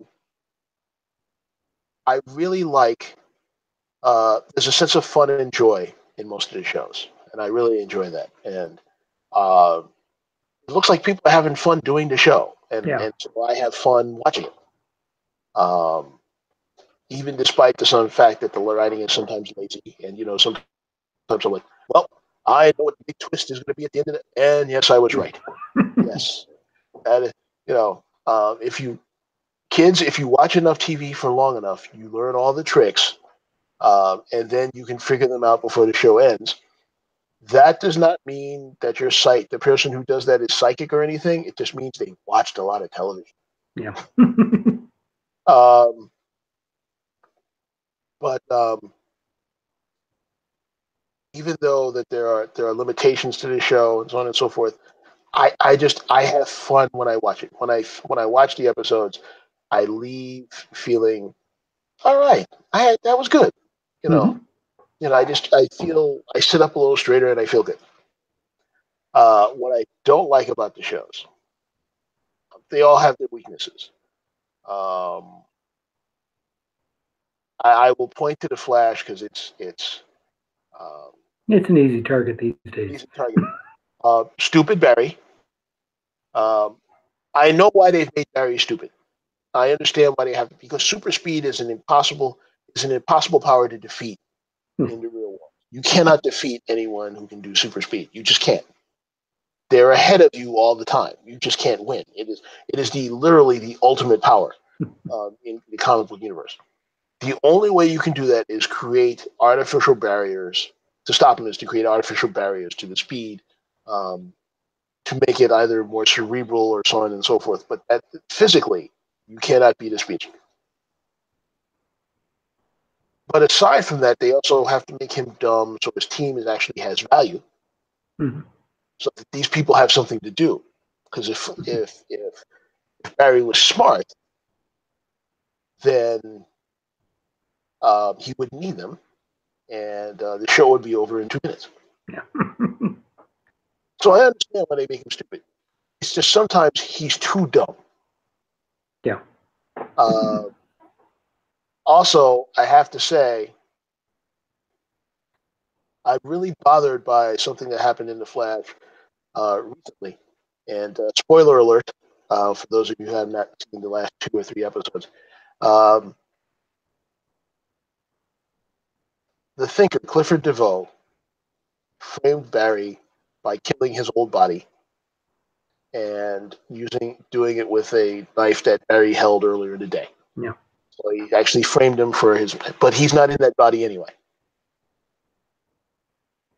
B: really like. There's a sense of fun and joy in most of the shows, and I really enjoy that. And it looks like people are having fun doing the show, and so I have fun watching it. Even despite the fact that the writing is sometimes lazy, and sometimes I'm like, well, I know what the big twist is going to be at the end of it, and yes, I was right. Yes, and if you watch enough TV for long enough, you learn all the tricks, and then you can figure them out before the show ends. That does not mean that the person who does that is psychic or anything. It just means they watched a lot of television.
A: Yeah.
B: But even though that there are limitations to the show and so on and so forth, I have fun when I watch it. When I watch the episodes, I leave feeling all right. That was good. I sit up a little straighter and I feel good. What I don't like about the shows, they all have their weaknesses. I will point to the Flash because it's
A: an easy target these days.
B: Easy target. Stupid Barry. I know why they've made Barry stupid. I understand why they have because super speed is an impossible power to defeat in the real world. You cannot defeat anyone who can do super speed. You just can't. They're ahead of you all the time. You just can't win. It is literally the ultimate power in the comic book universe. The only way you can do that is create artificial barriers to stop him. Is to create artificial barriers to the speed to make it either more cerebral or so on and so forth. But physically, you cannot beat a speech. But aside from that, they also have to make him dumb so his team actually has value.
A: Mm-hmm.
B: So that these people have something to do. Because if Barry was smart, then he wouldn't need them, and the show would be over in 2 minutes.
A: Yeah.
B: So I understand why they make him stupid. It's just sometimes he's too dumb.
A: Yeah.
B: Also, I have to say, I'm really bothered by something that happened in the Flash recently. And spoiler alert for those of you who have not seen the last 2 or 3 episodes. The thinker, Clifford DeVoe, framed Barry by killing his old body and doing it with a knife that Barry held earlier in the day.
A: Yeah.
B: So he actually framed him but he's not in that body anyway.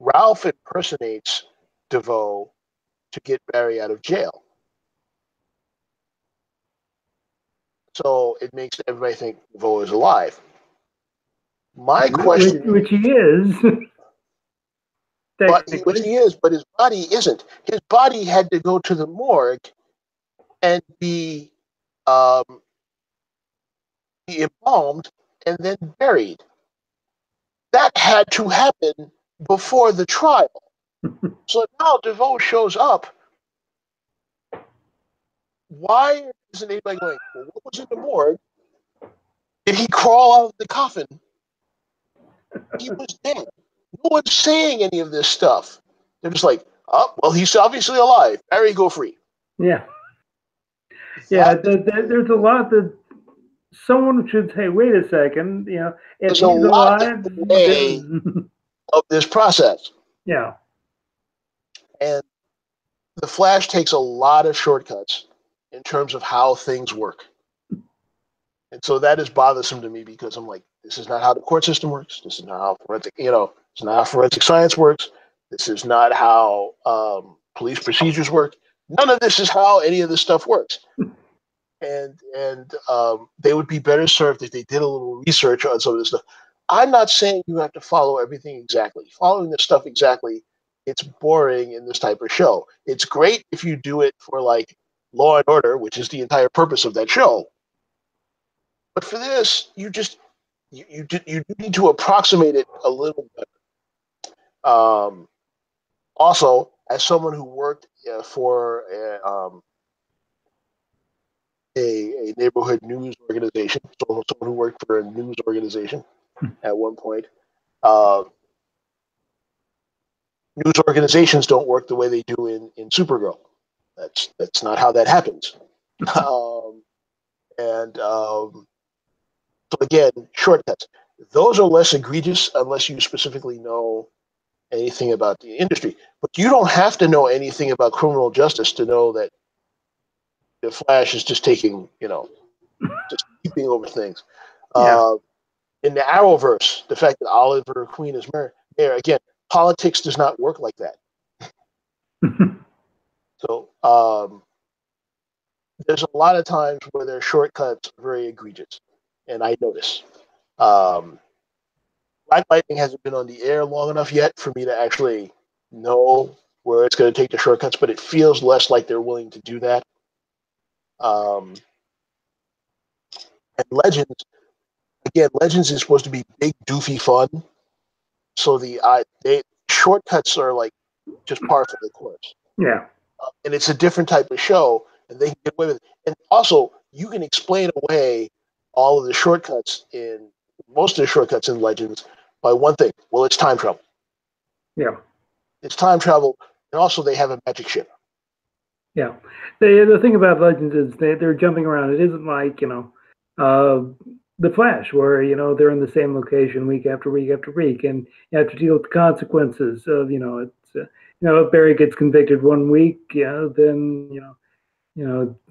B: Ralph impersonates DeVoe to get Barry out of jail. So it makes everybody think DeVoe is alive. My question
A: which he is.
B: Which he is, but his body isn't. His body had to go to the morgue and be embalmed and then buried. That had to happen before the trial. So now DeVoe shows up. Why isn't anybody going, well, what was in the morgue? Did he crawl out of the coffin? He was dead. No one's saying any of this stuff. They're just like, oh, well, he's obviously alive. Barry, go free.
A: Yeah. Yeah, there's a lot that someone should say, wait a second, if
B: there's
A: he's alive,
B: of this process.
A: Yeah.
B: And the Flash takes a lot of shortcuts in terms of how things work. And so that is bothersome to me because I'm like, this is not how the court system works. This is not how it's not how forensic science works. This is not how police procedures work. None of this is how any of this stuff works. And they would be better served if they did a little research on some of this stuff. I'm not saying you have to follow everything exactly. Following this stuff exactly, it's boring in this type of show. It's great if you do it for like Law and Order, which is the entire purpose of that show. But for this, you need to approximate it a little better. Also, as someone who worked for a neighborhood news organization, someone who worked for a news organization at one point, news organizations don't work the way they do in Supergirl. That's not how that happens. So again, shortcuts. Those are less egregious unless you specifically know anything about the industry. But you don't have to know anything about criminal justice to know that the Flash is just taking, just keeping over things.
A: Yeah.
B: In the Arrowverse, the fact that Oliver Queen is mayor, again, politics does not work like that. So there's a lot of times where their shortcuts are very egregious, and I notice. Black Lightning hasn't been on the air long enough yet for me to actually know where it's going to take the shortcuts, but it feels less like they're willing to do that. And Legends, again, Legends is supposed to be big, doofy fun. So shortcuts are like just par for the course.
A: Yeah.
B: And it's a different type of show, and they can get away with it. And also, you can explain away all of the shortcuts most of the shortcuts in Legends by one thing. Well, it's time travel.
A: Yeah.
B: It's time travel, and also they have a magic ship.
A: Yeah. The thing about Legends is they're jumping around. It isn't like, The Flash, where, they're in the same location week after week after week, and you have to deal with the consequences of, if Barry gets convicted one week, then,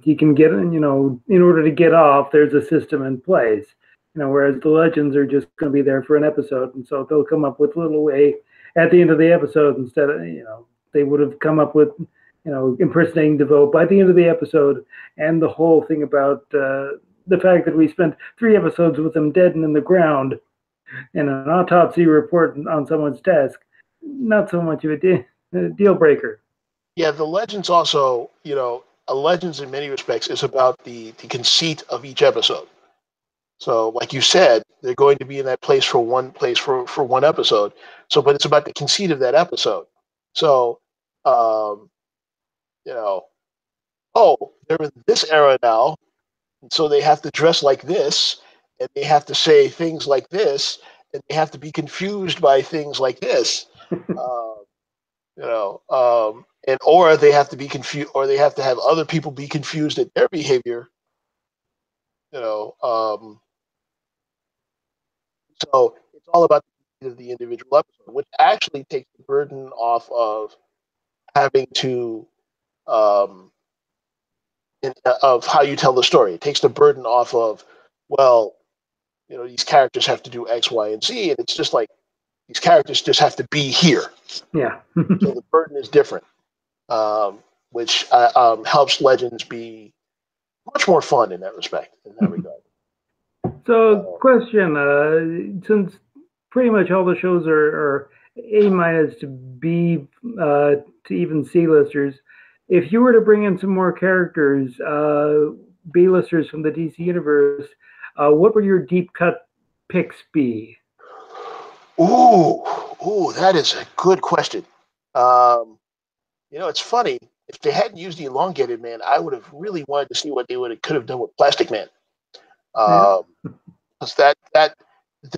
A: he can get, in order to get off, there's a system in place. Whereas the Legends are just going to be there for an episode, and so they'll come up with a little way at the end of the episode instead of, they would have come up with, impersonating DeVoe by the end of the episode, and the whole thing about the fact that we spent 3 episodes with him dead and in the ground, and an autopsy report on someone's desk, not so much of a deal breaker.
B: Yeah, the Legends also, a Legends in many respects is about the conceit of each episode. So, like you said, they're going to be in that place for one episode. So, but it's about the conceit of that episode. So, they're in this era now, and so they have to dress like this, and they have to say things like this, and they have to be confused by things like this. And or they have to be confused, or they have to have other people be confused at their behavior. So it's all about the individual episode, which actually takes the burden off of having to um, of how you tell the story. It takes the burden off of, well, these characters have to do X, Y, and Z, and it's just like these characters just have to be here.
A: Yeah.
B: So the burden is different, which helps Legends be much more fun in that respect, in that regard.
A: So, question: since pretty much all the shows are A minus to B to even C listers, if you were to bring in some more characters, B listers from the DC universe, what would your deep cut picks be?
B: Ooh, that is a good question. It's funny. If they hadn't used the elongated man, I would have really wanted to see what they could have done with Plastic Man.
A: Yeah.
B: Because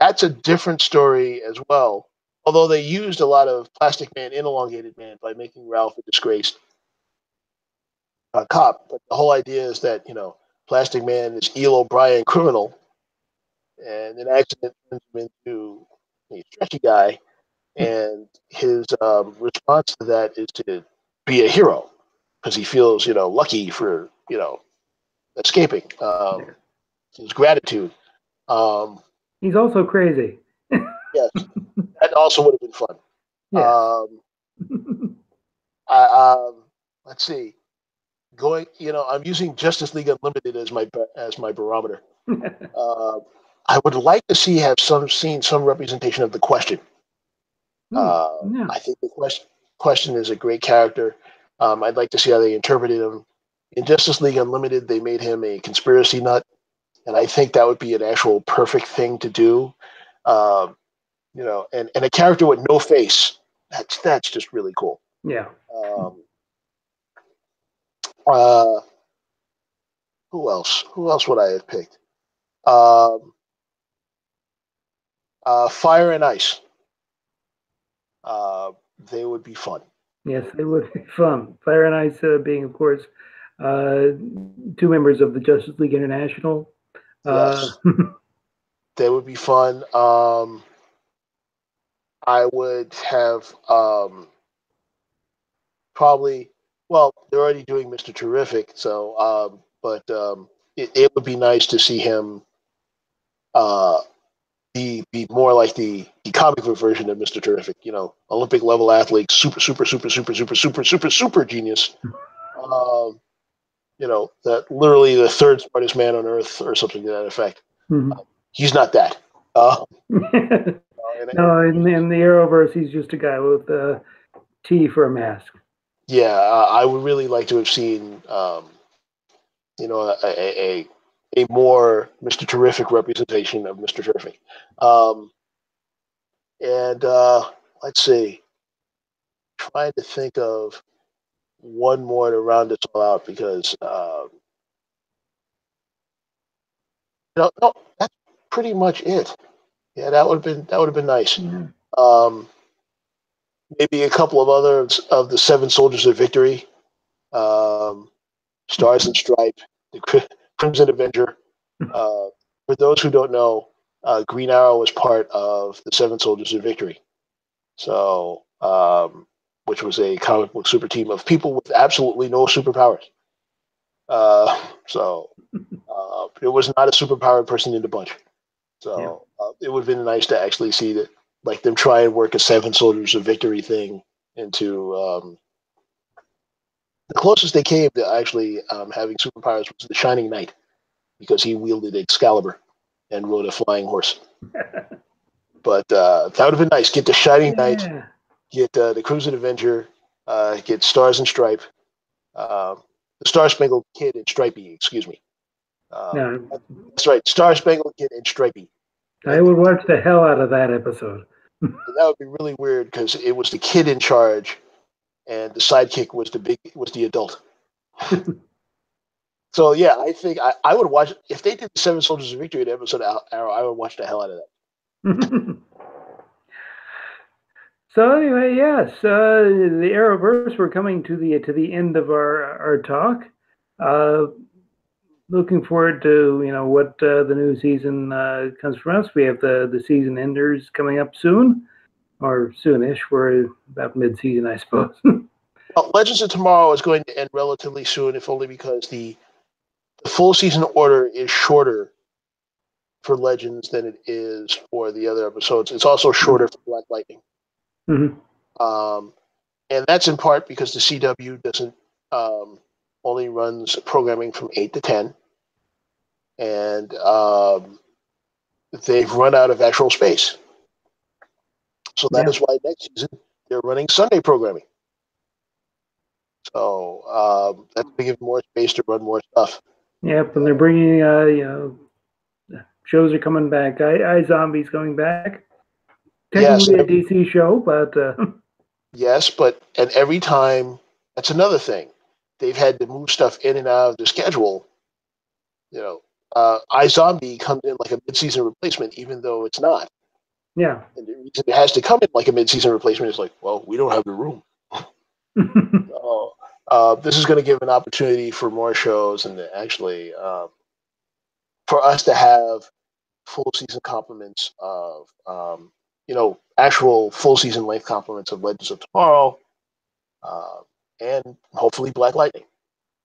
B: that's a different story as well. Although they used a lot of Plastic Man in Elongated Man by making Ralph a disgraced cop, but the whole idea is that Plastic Man is Eel O'Brien criminal, and an accident turns him into a stretchy guy, and his response to that is to be a hero because he feels lucky for escaping. His gratitude.
A: He's also crazy.
B: Yes, that also would have been fun.
A: Yes.
B: Let's see. I'm using Justice League Unlimited as my barometer. I would like to have seen some representation of the Question.
A: Yeah.
B: I think the Question is a great character. I'd like to see how they interpreted him. In Justice League Unlimited, they made him a conspiracy nut, and I think that would be an actual perfect thing to do. And a character with no face. That's just really cool.
A: Yeah.
B: Who else? Who else would I have picked? Fire and Ice. They would be fun.
A: Yes, they would be fun. Fire and Ice being, of course, two members of the Justice League International.
B: Yes. They would be fun. I would have probably. Well, they're already doing Mr. Terrific, so but it would be nice to see him be more like the comic book version of Mr. Terrific. Olympic level athlete, super genius. That literally the third smartest man on earth or something to that effect.
A: Mm-hmm.
B: He's not that.
A: No, in the Arrowverse, he's just a guy with a T for a mask.
B: Yeah, I would really like to have seen, a more Mr. Terrific representation of Mr. Terrific. And let's see, trying to think of one more to round this all out because no, that's pretty much it. Yeah, that would have been nice.
A: Yeah.
B: Maybe a couple of others of the Seven Soldiers of Victory, Stars and Stripe, the Crimson Avenger. For those who don't know, Green Arrow was part of the Seven Soldiers of Victory. So, which was a comic book super team of people with absolutely no superpowers. It was not a superpowered person in the bunch. So it would have been nice to actually see that, like them try and work a Seven Soldiers of Victory thing into. The closest they came to actually having superpowers was the Shining Knight, because he wielded Excalibur and rode a flying horse. But that would have been nice. Get the Shining Knight, get the Crimson Avenger, get Stars and Stripe, the Star Spangled Kid and Stripey. Excuse me.
A: No,
B: that's right, Star Spangled Kid and Stripey.
A: I would watch the hell out of that episode.
B: That would be really weird because it was the kid in charge, and the sidekick was the adult. So yeah, I think I would watch if they did the Seven Soldiers of Victory episode Arrow. I would watch the hell out of that.
A: So anyway, yes, the Arrowverse. We're coming to the end of our talk. Uh, Looking forward to what the new season comes from us. We have the season enders coming up soon, or soonish. We're about mid-season, I suppose.
B: Well, Legends of Tomorrow is going to end relatively soon, if only because the full season order is shorter for Legends than it is for the other episodes. It's also shorter for Black Lightning.
A: Mm-hmm.
B: And that's in part because the CW doesn't only runs programming from 8 to 10. And they've run out of actual space. So that is why next season they're running Sunday programming. So that's going to give more space to run more stuff.
A: Yep, and they're bringing, shows are coming back. I Zombies coming back. Technically a DC show, but
B: yes, and every time that's another thing. They've had to move stuff in and out of the schedule. iZombie comes in like a mid-season replacement, even though it's not.
A: Yeah.
B: And the reason it has to come in like a mid-season replacement is like, well, we don't have the room. This is going to give an opportunity for more shows and actually for us to have full season complements of actual full season length complements of Legends of Tomorrow and hopefully Black Lightning.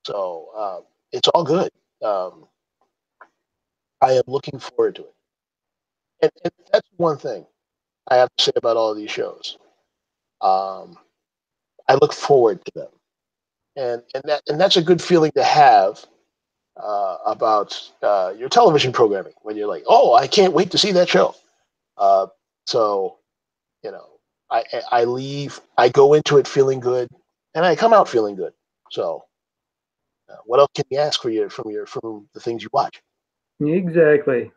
B: So it's all good. I am looking forward to it. And that's one thing I have to say about all of these shows. I look forward to them. And that's a good feeling to have about your television programming when you're like, oh, I can't wait to see that show. So, I go into it feeling good, and I come out feeling good. So, what else can you ask from the things you watch?
A: Exactly.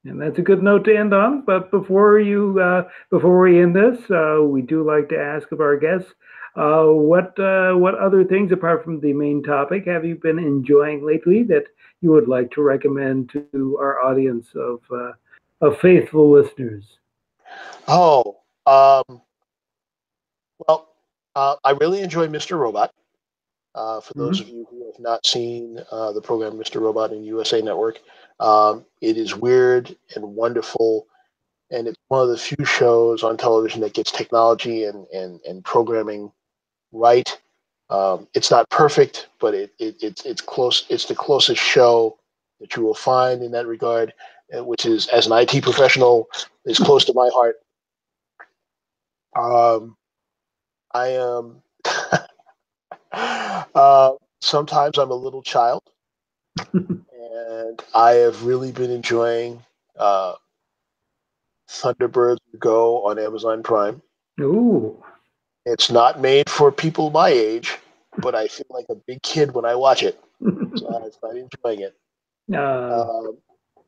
A: And that's a good note to end on. But before we end this, we do like to ask of our guests, what other things apart from the main topic have you been enjoying lately that you would like to recommend to our audience of faithful listeners?
B: Oh, well, I really enjoy Mr. Robot. For those of
A: Mm-hmm.
B: you who have not seen the program Mr. Robot in USA Network, it is weird and wonderful, and it's one of the few shows on television that gets technology and programming right. It's not perfect, but it's close. It's the closest show that you will find in that regard, which is, as an IT professional, is close to my heart. Um, I am. Sometimes I'm a little child, and I have really been enjoying uh, Thunderbirds Go on Amazon Prime.
A: Ooh.
B: It's not made for people my age, but I feel like a big kid when I watch it, so I start enjoying it. Um,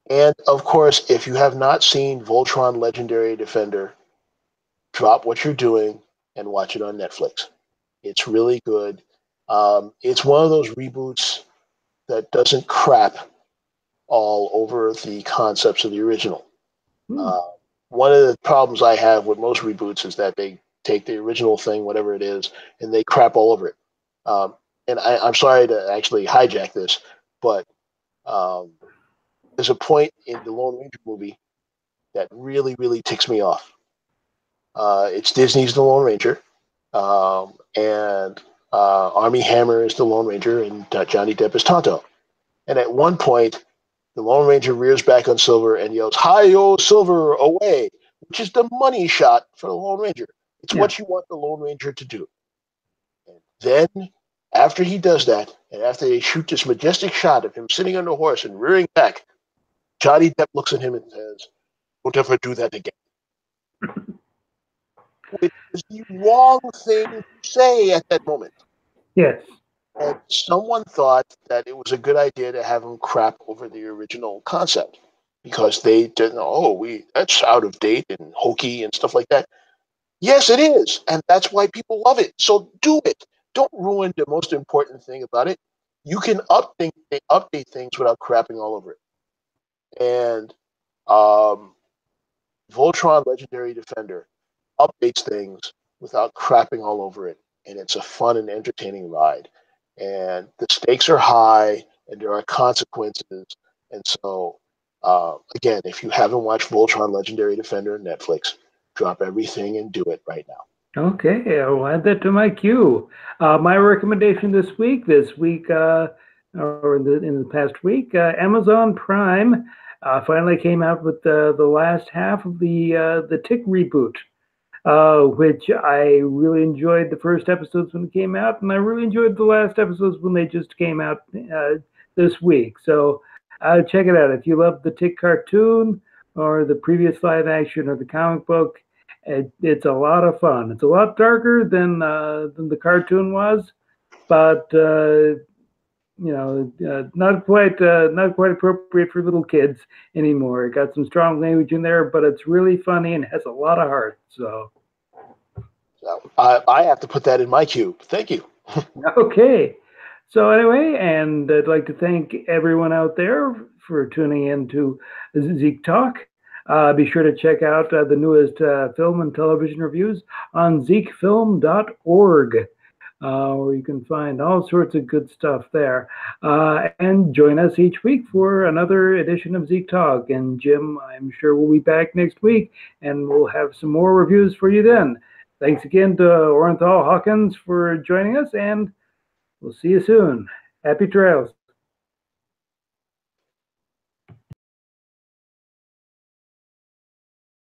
B: and of course, if you have not seen Voltron Legendary Defender, drop what you're doing and watch it on Netflix. It's really good. It's one of those reboots that doesn't crap all over the concepts of the original. Uh, One of the problems I have with most reboots is that they take the original thing, whatever it is, and they crap all over it. Um, and I'm sorry to actually hijack this, but um, there's a point in the Lone Ranger movie that really, really ticks me off. It's Disney's The Lone Ranger, and Armie Hammer is the Lone Ranger, and Johnny Depp is Tonto. And at one point, the Lone Ranger rears back on Silver and yells, "Hi-yo, Silver, away!" which is the money shot for the Lone Ranger. It's what you want the Lone Ranger to do. And then, after he does that, and after they shoot this majestic shot of him sitting on the horse and rearing back, Johnny Depp looks at him and says, "Don't ever do that again." Which is the wrong thing to say at that moment.
A: Yes.
B: And someone thought that it was a good idea to have him crap over the original concept because they didn't. Oh, that's out of date and hokey and stuff like that. Yes, it is, and that's why people love it. So do it. Don't ruin the most important thing about it. You can update things without crapping all over it. And um, Voltron Legendary Defender updates things without crapping all over it. And it's a fun and entertaining ride. And the stakes are high, and there are consequences. And so, again, if you haven't watched Voltron Legendary Defender on Netflix, drop everything and do it right now.
A: Okay, I'll add that to my queue. My recommendation this week, or in the past week, Amazon Prime finally came out with the last half of the Tick reboot, which I really enjoyed the first episodes when it came out, and I really enjoyed the last episodes when they just came out this week. So check it out. If you love the Tick cartoon or the previous live action or the comic book, it's a lot of fun. It's a lot darker than the cartoon was, but not quite appropriate for little kids anymore. It got some strong language in there, but it's really funny and has a lot of heart. So
B: I have to put that in my queue. Thank you.
A: Okay. So anyway, and I'd like to thank everyone out there for tuning in to ZekeTalk. Be sure to check out the newest film and television reviews on ZekeFilm.org, where you can find all sorts of good stuff there. And join us each week for another edition of ZekeTalk. And Jim, I'm sure we'll be back next week, and we'll have some more reviews for you then. Thanks again to Orenthal Hawkins for joining us, and we'll see you soon. Happy trails.